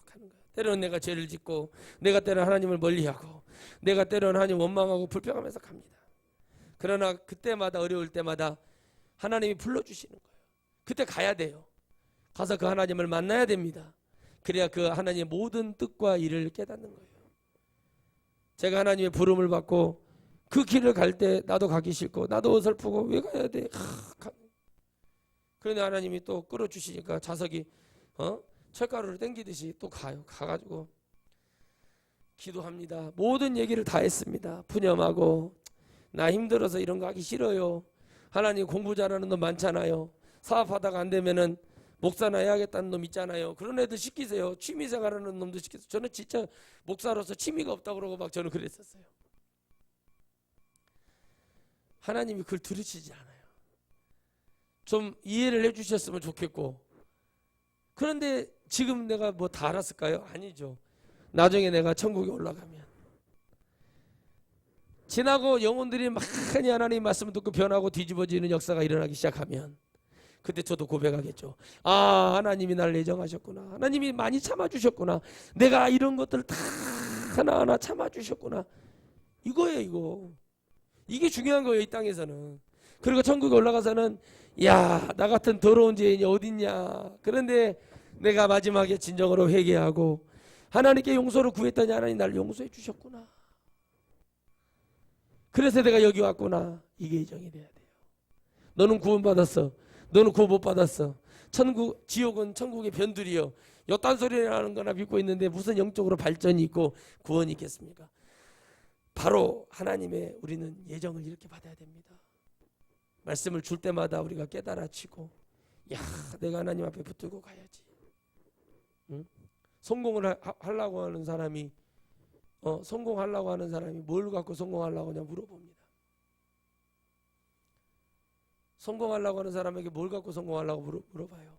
가는 거예요. 때로는 내가 죄를 짓고 내가 때로는 하나님을 멀리하고 내가 때로는 하나님 원망하고 불평하면서 갑니다. 그러나 그때마다 어려울 때마다 하나님이 불러주시는 거예요. 그때 가야 돼요. 가서 그 하나님을 만나야 됩니다. 그래야 그 하나님의 모든 뜻과 일을 깨닫는 거예요. 제가 하나님의 부름을 받고 그 길을 갈 때 나도 가기 싫고 나도 어설프고 왜 가야 돼? 그런데 하나님이 또 끌어주시니까 자석이 철가루를 땡기듯이 또 가요. 가가지고 기도합니다. 모든 얘기를 다 했습니다. 푸념하고 나 힘들어서 이런 거 하기 싫어요. 하나님 공부 잘하는 놈 많잖아요. 사업하다가 안 되면은 목사나 해야겠다는 놈 있잖아요. 그런 애들 시키세요. 취미생활하는 놈도 시키세요. 저는 진짜 목사로서 취미가 없다고 그러고 막 저는 그랬었어요. 하나님이 그걸 들으시지 않아요. 좀 이해를 해주셨으면 좋겠고. 그런데 지금 내가 뭐 다 알았을까요? 아니죠. 나중에 내가 천국에 올라가면 지나고 영혼들이 많이 하나님 말씀을 듣고 변하고 뒤집어지는 역사가 일어나기 시작하면 그때 저도 고백하겠죠. 하나님이 나를 예정하셨구나. 하나님이 많이 참아주셨구나. 내가 이런 것들을 다 하나하나 참아주셨구나. 이거예요, 이거. 이게 중요한 거예요, 이 땅에서는. 그리고 천국에 올라가서는 나 같은 더러운 죄인이 어딨냐. 그런데 내가 마지막에 진정으로 회개하고 하나님께 용서를 구했더니 하나님 나를 용서해 주셨구나. 그래서 내가 여기 왔구나. 이게 예정이 돼야 돼요. 너는 구원받았어. 너는 구원 못 받았어. 지옥은 천국의 변두리요. 요딴 소리 하는 거나 믿고 있는데 무슨 영적으로 발전이 있고 구원이 있겠습니까? 바로 하나님의 우리는 예정을 이렇게 받아야 됩니다. 말씀을 줄 때마다 우리가 깨달아지고 내가 하나님 앞에 붙들고 가야지. 응? 성공을 하려고 하는 사람이 뭘 갖고 성공하려고 하냐 물어봅니다. 성공하려고 하는 사람에게 뭘 갖고 성공하려고 물어봐요.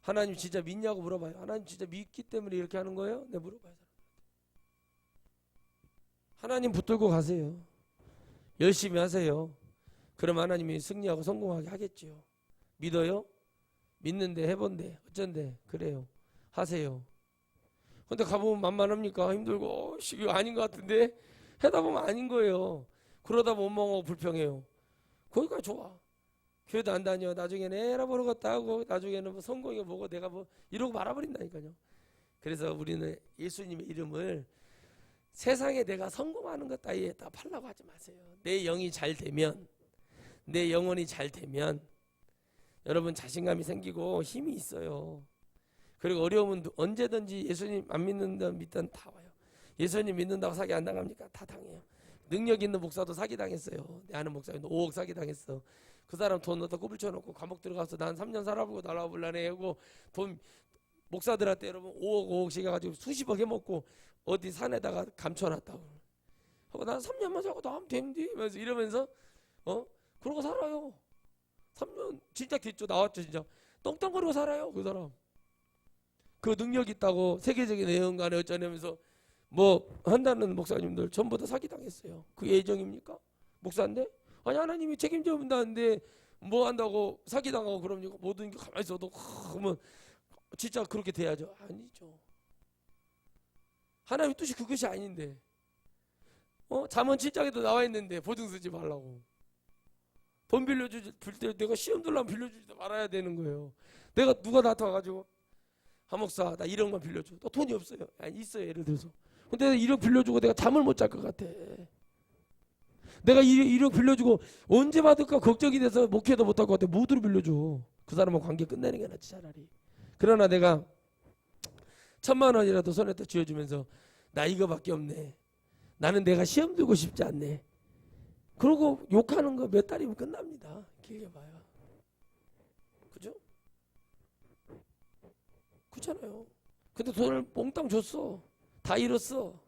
하나님 진짜 믿냐고 물어봐요. 하나님 진짜 믿기 때문에 이렇게 하는 거예요? 네, 물어봐요. 하나님 붙들고 가세요. 열심히 하세요. 그럼 하나님이 승리하고 성공하게 하겠죠. 믿어요? 믿는데 해본데 어쩐데 그래요. 하세요. 근데 가보면 만만합니까? 힘들고 이거 아닌 것 같은데 하다 보면 아닌 거예요. 그러다 보면 원망하고 불평해요. 거기가 좋아. 교회도 안 다녀. 나중에는 에라 모르겠다 하고 나중에는 뭐 성공이 뭐고 내가 뭐 이러고 말아버린다니까요. 그래서 우리는 예수님의 이름을 세상에 내가 성공하는 것 따위에 다 팔라고 하지 마세요. 내 영이 잘 되면, 내 영혼이 잘 되면 여러분 자신감이 생기고 힘이 있어요. 그리고 어려우면 언제든지 예수님 안 믿는다 믿든 다 와요. 예수님 믿는다고 사기 안 당합니까? 다 당해요. 능력 있는 목사도 사기 당했어요. 내 아는 목사도 5억 사기 당했어. 그 사람 돈 넣다 꾸불 쳐놓고 감옥 들어가서 난 3년 살아보고 날아볼라네 하고 돈 목사들한테 여러분 5억 5억씩 해가지고 수십억 해먹고 어디 산에다가 감춰놨다고. 하고 난 3년만 살고 나면 되는데 이러면서 그러고 살아요. 3년 진짜 됐죠. 나왔죠. 진짜 떵떵거리고 살아요. 그 사람. 그 능력 있다고 세계적인 애언가네 어쩌냐면서 뭐 한다는 목사님들 전부 다 사기당했어요. 그게 예정입니까? 목사인데? 아니 하나님이 책임져 본다는데 뭐 한다고 사기당하고 그러면 모든 게 가만히 있어도 그러면 진짜 그렇게 돼야죠. 아니죠. 하나님 뜻이 그것이 아닌데 잠언 7장에도 나와 있는데 보증 쓰지 말라고. 돈 빌려줄 때 내가 시험 들려면 빌려주지도 말아야 되는 거예요. 내가 누가 나타와가지고 한 목사 나 1억만 빌려줘. 너 돈이 없어요. 아니 있어요. 예를 들어서. 근데 1억 빌려주고 내가 잠을 못 잘 것 같아. 내가 1억 빌려주고 언제 받을까 걱정이 돼서 목회도 못할 것 같아. 모두로 빌려줘. 그 사람하고 관계 끝내는 게 낫지 차라리. 그러나 내가 1,000만 원이라도 손에다 쥐어주면서 나 이거밖에 없네. 나는 내가 시험 들고 싶지 않네. 그러고 욕하는 거 몇 달이면 끝납니다. 길게 봐요. 그죠? 그렇잖아요. 근데 돈을 몽땅 줬어. 다 잃었어.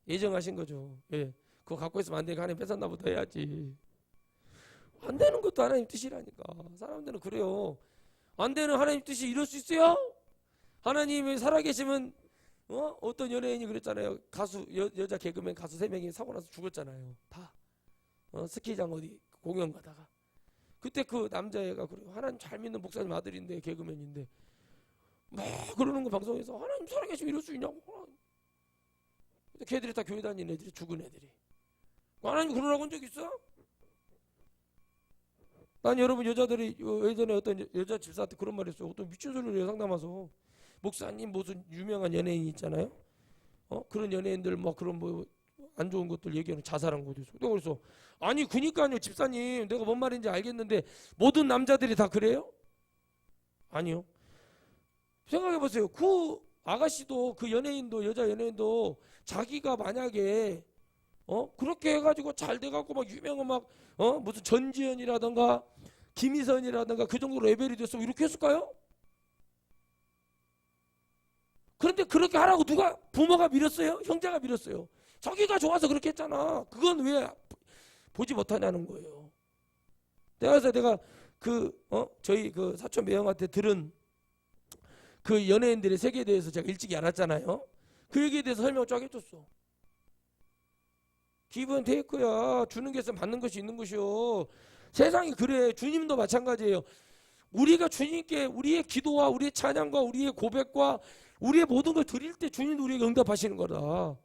예정하신 거죠. 예. 그거 갖고 있으면 안 되니까 하나님 뺏었나 보다 해야지. 안 되는 것도 하나님 뜻이라니까. 사람들은 그래요. 안 되는 하나님 뜻이 이럴 수 있어요? 하나님이 살아계시면 어떤 연예인이 그랬잖아요. 가수 여자 개그맨 가수 3명이 사고 나서 죽었잖아요. 다 스키장 어디 공연 가다가 그때 그 남자애가 그래요. 하나님 잘 믿는 목사님 아들인데 개그맨인데 막 그러는 거 방송에서 하나님 살아계시면 이럴 수 있냐고. 근데 걔들이 다 교회 다니는 애들이 죽은 애들이. 하나님 그러라고 한 적 있어? 난 여러분 여자들이 예전에 어떤 여자 집사한테 그런 말 했어요. 어떤 미친 소리를 해요. 상담와서 목사님 무슨 유명한 연예인 있잖아요. 그런 연예인들 막 그런 뭐 안 좋은 것들 얘기하는 자살한 것도 있어. 내가 그래서 아니 그니까요 집사님 내가 뭔 말인지 알겠는데 모든 남자들이 다 그래요? 아니요. 생각해 보세요. 그 아가씨도 그 연예인도 여자 연예인도 자기가 만약에 그렇게 해가지고 잘 돼갖고 막 유명한 막 무슨 전지현이라든가 김희선이라든가 그 정도 레벨이 됐으면 이렇게 했을까요? 그런데 그렇게 하라고 누가 부모가 밀었어요? 형제가 밀었어요. 자기가 좋아서 그렇게 했잖아. 그건 왜 보지 못하냐는 거예요. 내가 저희 그 사촌 매형한테 들은 그 연예인들의 세계에 대해서 제가 일찍이 알았잖아요. 그 얘기에 대해서 설명을 쫙 해줬어. 기분 테이크야. 주는 게 있으면 받는 것이 있는 것이요. 세상이 그래. 주님도 마찬가지예요. 우리가 주님께 우리의 기도와 우리의 찬양과 우리의 고백과 우리의 모든 걸 드릴 때 주님도 우리에게 응답하시는 거다.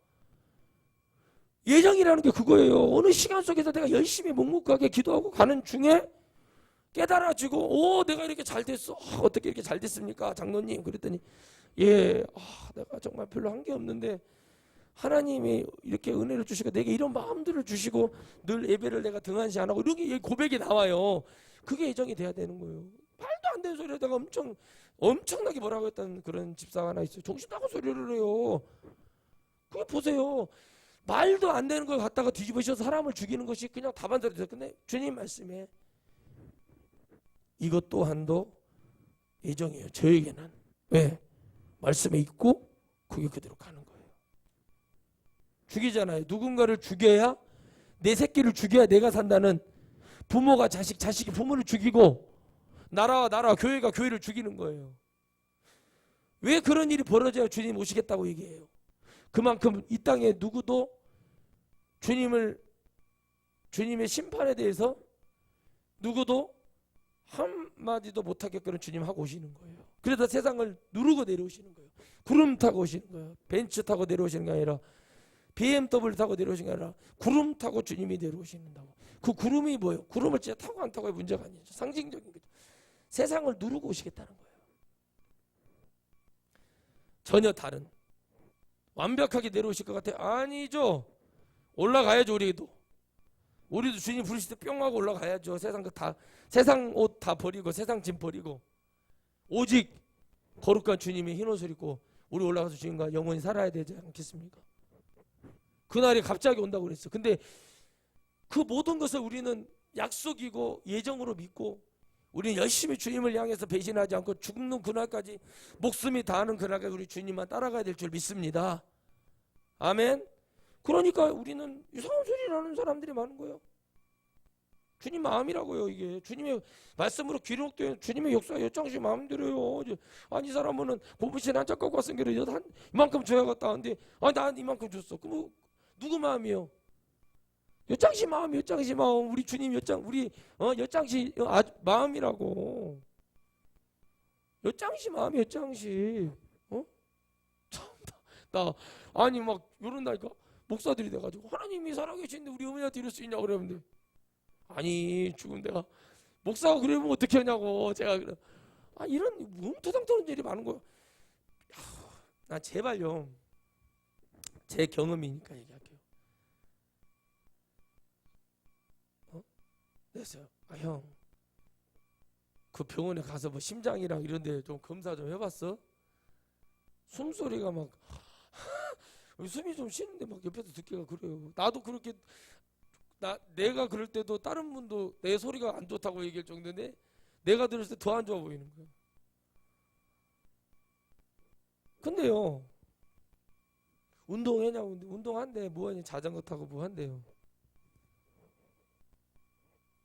예정이라는 게 그거예요. 어느 시간 속에서 내가 열심히 묵묵하게 기도하고 가는 중에 깨달아지고 내가 이렇게 잘 됐어. 어떻게 이렇게 잘 됐습니까 장로님? 그랬더니 내가 정말 별로 한 게 없는데 하나님이 이렇게 은혜를 주시고 내게 이런 마음들을 주시고 늘 예배를 내가 등한시 안 하고 이렇게 고백이 나와요. 그게 예정이 돼야 되는 거예요. 말도 안 되는 소리에다가 엄청나게 뭐라고 했던 그런 집사가 하나 있어요. 정신 나간 소리를 해요. 그게 보세요. 말도 안 되는 걸 갖다가 뒤집으셔서 사람을 죽이는 것이 그냥 다반사로. 근데 주님 말씀에 이것 또한도 예정이에요. 저에게는. 왜? 말씀에 있고 그게 그대로 가는 거예요. 죽이잖아요. 누군가를 죽여야 내 새끼를 죽여야 내가 산다는 부모가 자식이 부모를 죽이고 나라와 교회가 교회를 죽이는 거예요. 왜 그런 일이 벌어져야 주님 오시겠다고 얘기해요. 그만큼 이 땅에 누구도 주님의 심판에 대해서 누구도 한마디도 못하게끔 주님 하고 오시는 거예요. 그래서 세상을 누르고 내려오시는 거예요. 구름 타고 오시는 거예요. 벤츠 타고 내려오시는 게 아니라 BMW 타고 내려오시는 게 아니라 구름 타고 주님이 내려오시는다고. 그 구름이 뭐예요? 구름을 진짜 타고 안 타고의 문제가 아니죠. 상징적인 거죠. 세상을 누르고 오시겠다는 거예요. 전혀 다른. 완벽하게 내려오실 것 같아요? 아니죠. 올라가야죠. 우리도 주님 부르실 때 뿅 하고 올라가야죠. 세상 옷 다 버리고 세상 짐 버리고 오직 거룩한 주님의 흰 옷을 입고 우리 올라가서 주님과 영원히 살아야 되지 않겠습니까? 그날이 갑자기 온다고 그랬어. 근데 그 모든 것을 우리는 약속이고 예정으로 믿고 우리는 열심히 주님을 향해서 배신하지 않고 죽는 그날까지 목숨이 다하는 그날까지 우리 주님만 따라가야 될 줄 믿습니다. 아멘. 그러니까 우리는 이상한 소리를 하는 사람들이 많은 거예요. 주님 마음이라고요. 이게 주님의 말씀으로 기록된 주님의 역사 여장시 마음대로요. 아니 이 사람은 고부신 한 짝 갖고 왔으니까 이만큼 줘야겠다 하는데 난 이만큼 줬어. 그럼 누구 마음이요? 여장시 마음, 여장시 마음. 우리 주님 우리 여장시 마음이라고. 여장시 마음, 여장시. 나 아니 막 이런다니까 목사들이 돼가지고 하나님이 살아계신데 우리 어머니한테 이럴 수 있냐 그러는데 아니 지금 내가 목사가 그러면 어떻게 하냐고 제가 이런 뭉투당 떠는 일이 많은 거야. 나 제발요 제 경험이니까 얘기할게요. 됐어요. 형 그 병원에 가서 뭐 심장이랑 이런데 좀 검사 좀 해봤어? 숨소리가 막 숨이 좀 쉬는데 막 옆에서 듣기가 그래요. 나도 그렇게 내가 그럴 때도 다른 분도 내 소리가 안 좋다고 얘기할 정도인데 내가 들을 때 더 안 좋아 보이는 거예요. 근데요 운동하냐고 운동한대 뭐하냐 자전거 타고 뭐 한대요.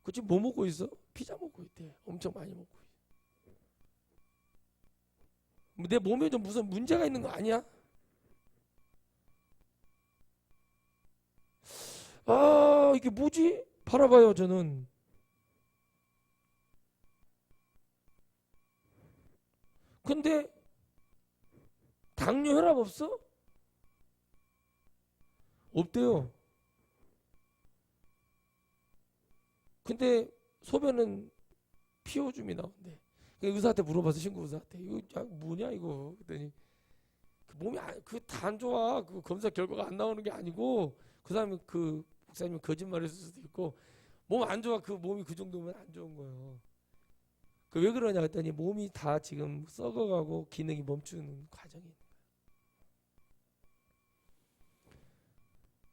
그 지금 뭐 먹고 있어? 피자 먹고 있대. 엄청 많이 먹고 있어. 내 몸에 좀 무슨 문제가 있는 거 아니야? 이게 뭐지? 바라봐요 저는. 근데 당뇨 혈압 없어? 없대요. 근데 소변은 피오줌이 나온대. 의사한테 물어봐서 신고 의사한테 이거 뭐냐 이거 그랬더니 그 몸이 그 다 안 좋아. 그 검사 결과가 안 나오는 게 아니고 그 사람이 그 목사님이 거짓말했을 수도 있고 몸 안 좋아. 그 몸이 그 정도면 안 좋은 거예요. 그 왜 그러냐 했더니 몸이 다 지금 썩어가고 기능이 멈추는 과정이 있는 거예요.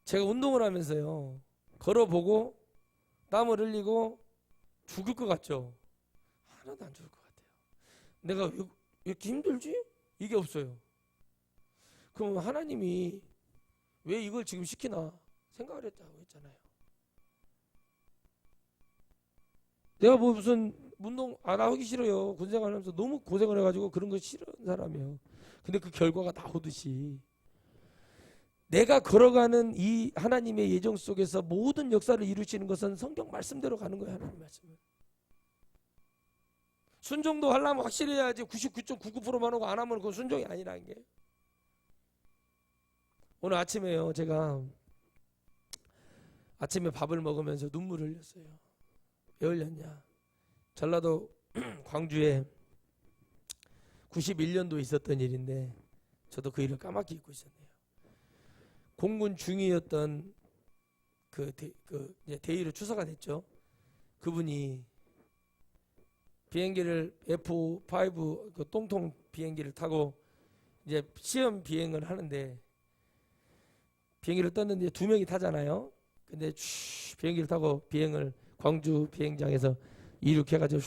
제가 운동을 하면서요 걸어보고 땀을 흘리고 죽을 것 같죠? 하나도 안 죽을 것 같아요. 내가 왜 이렇게 힘들지? 이게 없어요. 그럼 하나님이 왜 이걸 지금 시키나 생각을 했다고 했잖아요. 내가 뭐 무슨 운동 안 하기 싫어요. 군생활 하면서 너무 고생을 해가지고 그런 거 싫어하는 사람이에요. 근데 그 결과가 나오듯이 내가 걸어가는 이 하나님의 예정 속에서 모든 역사를 이루시는 것은 성경 말씀대로 가는 거예요. 하나님 말씀은. 순종도 하려면 확실히 해야지 99.99%만 하고 안 하면 그건 순종이 아니라는 게. 오늘 아침에요 제가 아침에 밥을 먹으면서 눈물을 흘렸어요. 왜 흘렸냐? 전라도 광주에 91년도에 있었던 일인데 저도 그 일을 까맣게 잊고 있었네요. 공군 중위였던 이제 대위로 추사가 됐죠. 그분이 비행기를 F5 그 똥통 비행기를 타고 이제 시험 비행을 하는데 비행기를 떴는데 두 명이 타잖아요. 근데 비행기를 타고 비행을 광주 비행장에서 이륙해가지고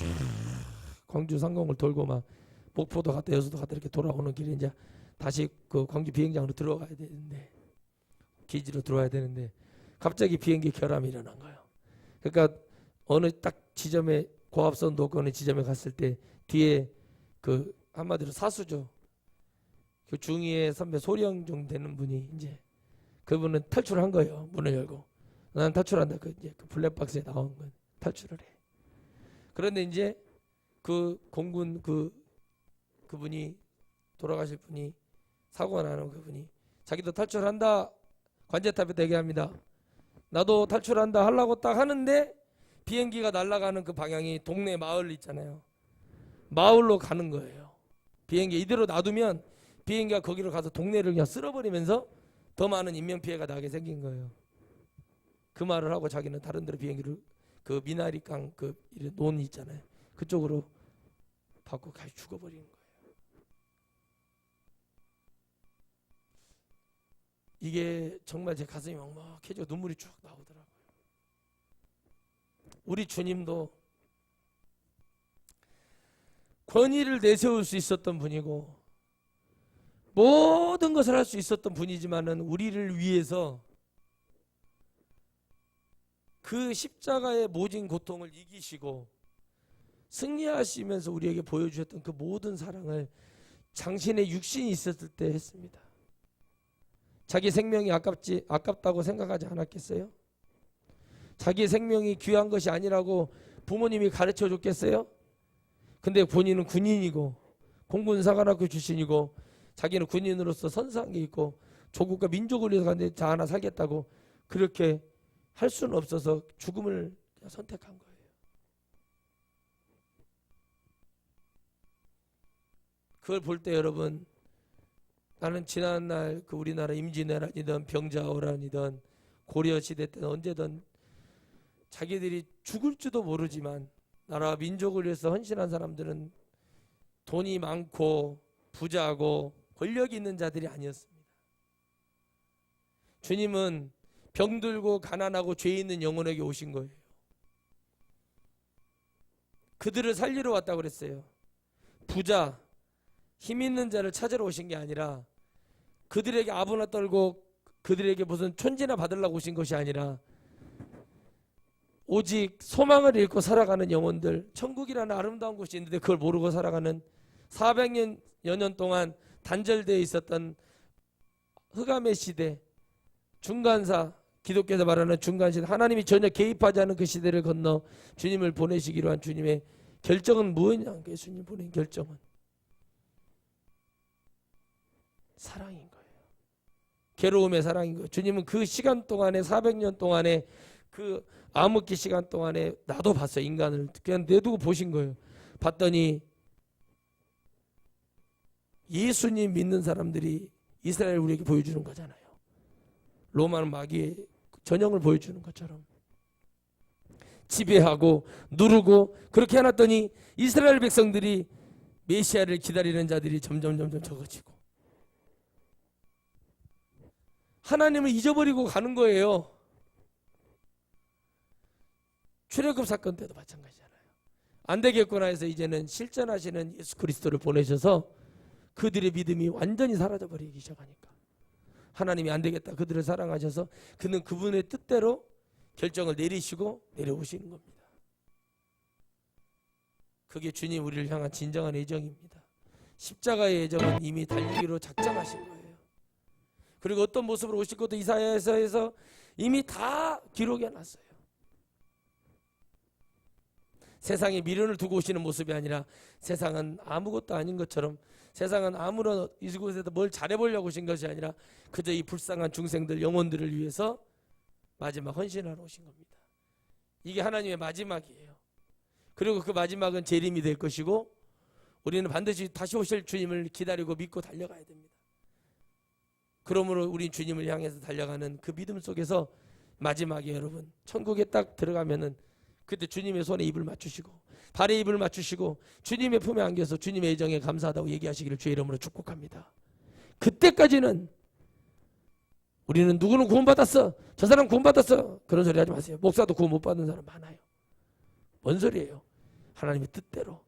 광주 상공을 돌고 막 목포도 갔다 여수도 갔다 이렇게 돌아오는 길에 이제 다시 그 광주 비행장으로 들어가야 되는데 기지로 들어와야 되는데 갑자기 비행기 결함이 일어난 거예요. 그러니까 어느 딱 지점에 고압선 도권의 지점에 갔을 때 뒤에 그 한마디로 사수죠. 그 중위의 선배 소령정 되는 분이 이제 그분은 탈출한 거예요. 문을 열고 나는 탈출한다. 이제 그 블랙박스에 나온 건 탈출을 해. 그런데 이제 그 공군 그분이 돌아가실 분이 사고가 나는 그분이 자기도 탈출한다. 관제탑에 대기합니다. 나도 탈출한다 하려고 딱 하는데 비행기가 날아가는 그 방향이 동네 마을 있잖아요. 마을로 가는 거예요. 비행기 이대로 놔두면 비행기가 거기로 가서 동네를 그냥 쓸어버리면서 더 많은 인명피해가 나게 생긴 거예요. 그 말을 하고 자기는 다른 데로 비행기를 그 미나리강 그 논 있잖아요. 그쪽으로 받고 가서 죽어버리는 거예요. 이게 정말 제 가슴이 먹먹해져 눈물이 쭉 나오더라고요. 우리 주님도 권위를 내세울 수 있었던 분이고 모든 것을 할 수 있었던 분이지만은 우리를 위해서 그 십자가의 모진 고통을 이기시고 승리하시면서 우리에게 보여주셨던 그 모든 사랑을 당신의 육신이 있었을 때 했습니다. 자기 생명이 아깝다고 생각하지 않았겠어요? 자기 생명이 귀한 것이 아니라고 부모님이 가르쳐 줬겠어요? 근데 본인은 군인이고 공군사관학교 출신이고 자기는 군인으로서 선사한 게 있고 조국과 민족을 위해서 자 하나 살겠다고 그렇게 할 수는 없어서 죽음을 선택한 거예요. 그걸 볼 때 여러분, 나는 지난날 그 우리나라 임진왜란이든 병자호란이든 고려시대 때는 언제든 자기들이 죽을지도 모르지만 나라와 민족을 위해서 헌신한 사람들은 돈이 많고 부자고 권력이 있는 자들이 아니었습니다. 주님은 병들고 가난하고 죄 있는 영혼에게 오신 거예요. 그들을 살리러 왔다고 그랬어요. 부자, 힘 있는 자를 찾으러 오신 게 아니라 그들에게 아부나 떨고 그들에게 무슨 촌지나 받으려고 오신 것이 아니라 오직 소망을 잃고 살아가는 영혼들, 천국이라는 아름다운 곳이 있는데 그걸 모르고 살아가는 400여 년 동안 단절되어 있었던 흑암의 시대, 중간사, 기독교에서 말하는 중간시대, 하나님이 전혀 개입하지 않은 그 시대를 건너 주님을 보내시기로 한 주님의 결정은 무엇이냐? 예수님 보낸 결정은 사랑인 거예요. 괴로움의 사랑인 거예요. 주님은 그 시간 동안에 400년 동안에 그 암흑기 시간 동안에 나도 봤어요. 인간을 그냥 내두고 보신 거예요. 봤더니 예수님 믿는 사람들이 이스라엘 우리에게 보여주는 거잖아요. 로마 마귀의 전형을 보여주는 것처럼 지배하고 누르고 그렇게 해놨더니 이스라엘 백성들이 메시아를 기다리는 자들이 점점 적어지고 하나님을 잊어버리고 가는 거예요. 출애굽 사건 때도 마찬가지잖아요. 안 되겠구나 해서 이제는 실전하시는 예수 그리스도를 보내셔서 그들의 믿음이 완전히 사라져버리기 시작하니까 하나님이 안 되겠다 그들을 사랑하셔서 그는 그분의 뜻대로 결정을 내리시고 내려오시는 겁니다. 그게 주님 우리를 향한 진정한 애정입니다. 십자가의 애정은 이미 달리기로 작정하신 거예요. 그리고 어떤 모습으로 오실 것도 이사야에서 이미 다 기록해 놨어요. 세상에 미련을 두고 오시는 모습이 아니라 세상은 아무것도 아닌 것처럼 세상은 아무런 이곳에서 뭘 잘해보려고 오신 것이 아니라 그저 이 불쌍한 중생들 영혼들을 위해서 마지막 헌신하러 오신 겁니다. 이게 하나님의 마지막이에요. 그리고 그 마지막은 재림이 될 것이고 우리는 반드시 다시 오실 주님을 기다리고 믿고 달려가야 됩니다. 그러므로 우리 주님을 향해서 달려가는 그 믿음 속에서 마지막에 여러분 천국에 딱 들어가면은 그때 주님의 손에 입을 맞추시고 발에 입을 맞추시고 주님의 품에 안겨서 주님의 애정에 감사하다고 얘기하시기를 주의 이름으로 축복합니다. 그때까지는 우리는 누구는 구원받았어, 저 사람 구원받았어, 그런 소리 하지 마세요. 목사도 구원 못 받는 사람 많아요. 뭔 소리예요? 하나님의 뜻대로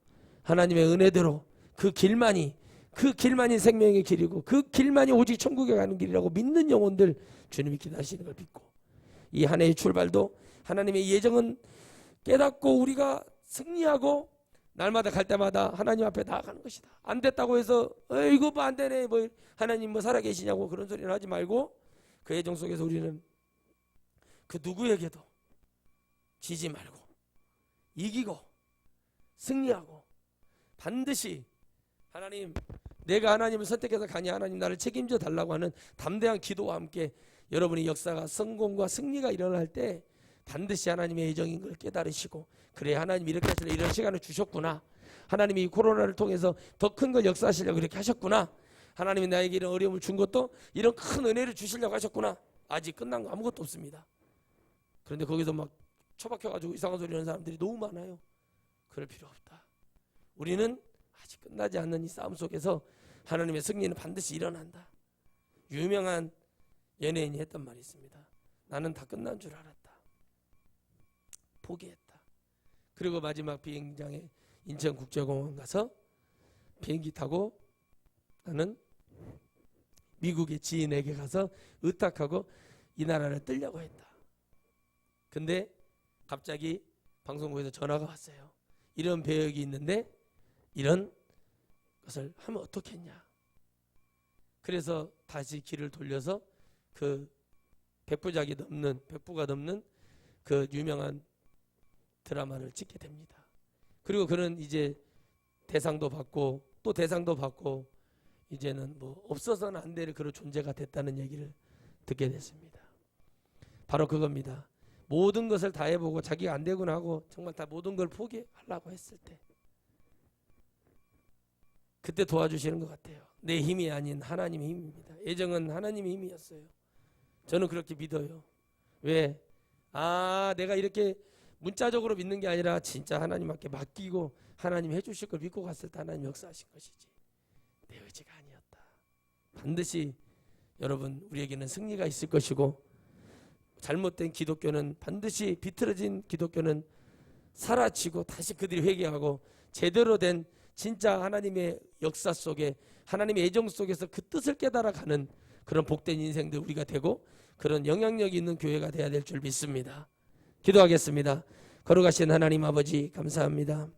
하나님의 은혜대로 그 길만이 생명의 길이고 그 길만이 오직 천국에 가는 길이라고 믿는 영혼들 주님이 기다리시는 걸 믿고 이 한 해의 출발도 하나님의 예정은 깨닫고 우리가 승리하고 날마다 갈 때마다 하나님 앞에 나아가는 것이다. 안 됐다고 해서 이거 뭐 안 되네, 뭐 하나님 뭐 살아 계시냐고 그런 소리를 하지 말고 그 애정 속에서 우리는 그 누구에게도 지지 말고 이기고 승리하고 반드시 하나님, 내가 하나님을 선택해서 가니 하나님 나를 책임져 달라고 하는 담대한 기도와 함께 여러분의 역사가 성공과 승리가 일어날 때 반드시 하나님의 애정인 걸 깨달으시고 그래 하나님이 이렇게 하시려 이런 시간을 주셨구나, 하나님이 이 코로나를 통해서 더 큰 걸 역사하시려고 이렇게 하셨구나, 하나님이 나에게 이런 어려움을 준 것도 이런 큰 은혜를 주시려고 하셨구나. 아직 끝난 거 아무것도 없습니다. 그런데 거기서 막 처박혀가지고 이상한 소리 하는 사람들이 너무 많아요. 그럴 필요 없다. 우리는 아직 끝나지 않는 이 싸움 속에서 하나님의 승리는 반드시 일어난다. 유명한 연예인이 했던 말이 있습니다. 나는 다 끝난 줄 알았다. 포기했다. 그리고 마지막 비행장에 인천국제공항 가서 비행기 타고 나는 미국의 지인에게 가서 의탁하고 이 나라를 뜨려고 했다. 근데 갑자기 방송국에서 전화가 왔어요. 이런 배역이 있는데 이런 것을 하면 어떻겠냐. 그래서 다시 길을 돌려서 그 백부가 넘는 그 유명한 드라마를 찍게 됩니다. 그리고 그는 이제 대상도 받고 또 대상도 받고 이제는 뭐 없어서는 안 될 그런 존재가 됐다는 얘기를 듣게 됐습니다. 바로 그겁니다. 모든 것을 다 해보고 자기가 안 되구나 하고 정말 다 모든 걸 포기하려고 했을 때 그때 도와주시는 것 같아요. 내 힘이 아닌 하나님의 힘입니다. 애정은 하나님의 힘이었어요. 저는 그렇게 믿어요. 왜? 내가 이렇게 문자적으로 믿는 게 아니라 진짜 하나님께 맡기고 하나님 해주실 걸 믿고 갔을 때 하나님 역사하신 것이지 내 의지가 아니었다. 반드시 여러분 우리에게는 승리가 있을 것이고 잘못된 기독교는 반드시 비틀어진 기독교는 사라지고 다시 그들이 회개하고 제대로 된 진짜 하나님의 역사 속에 하나님의 애정 속에서 그 뜻을 깨달아가는 그런 복된 인생들 우리가 되고 그런 영향력이 있는 교회가 돼야 될 줄 믿습니다. 기도하겠습니다. 거룩하신 하나님 아버지 감사합니다.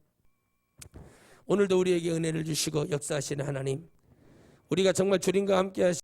오늘도 우리에게 은혜를 주시고 역사하시는 하나님, 우리가 정말 주님과 함께 하시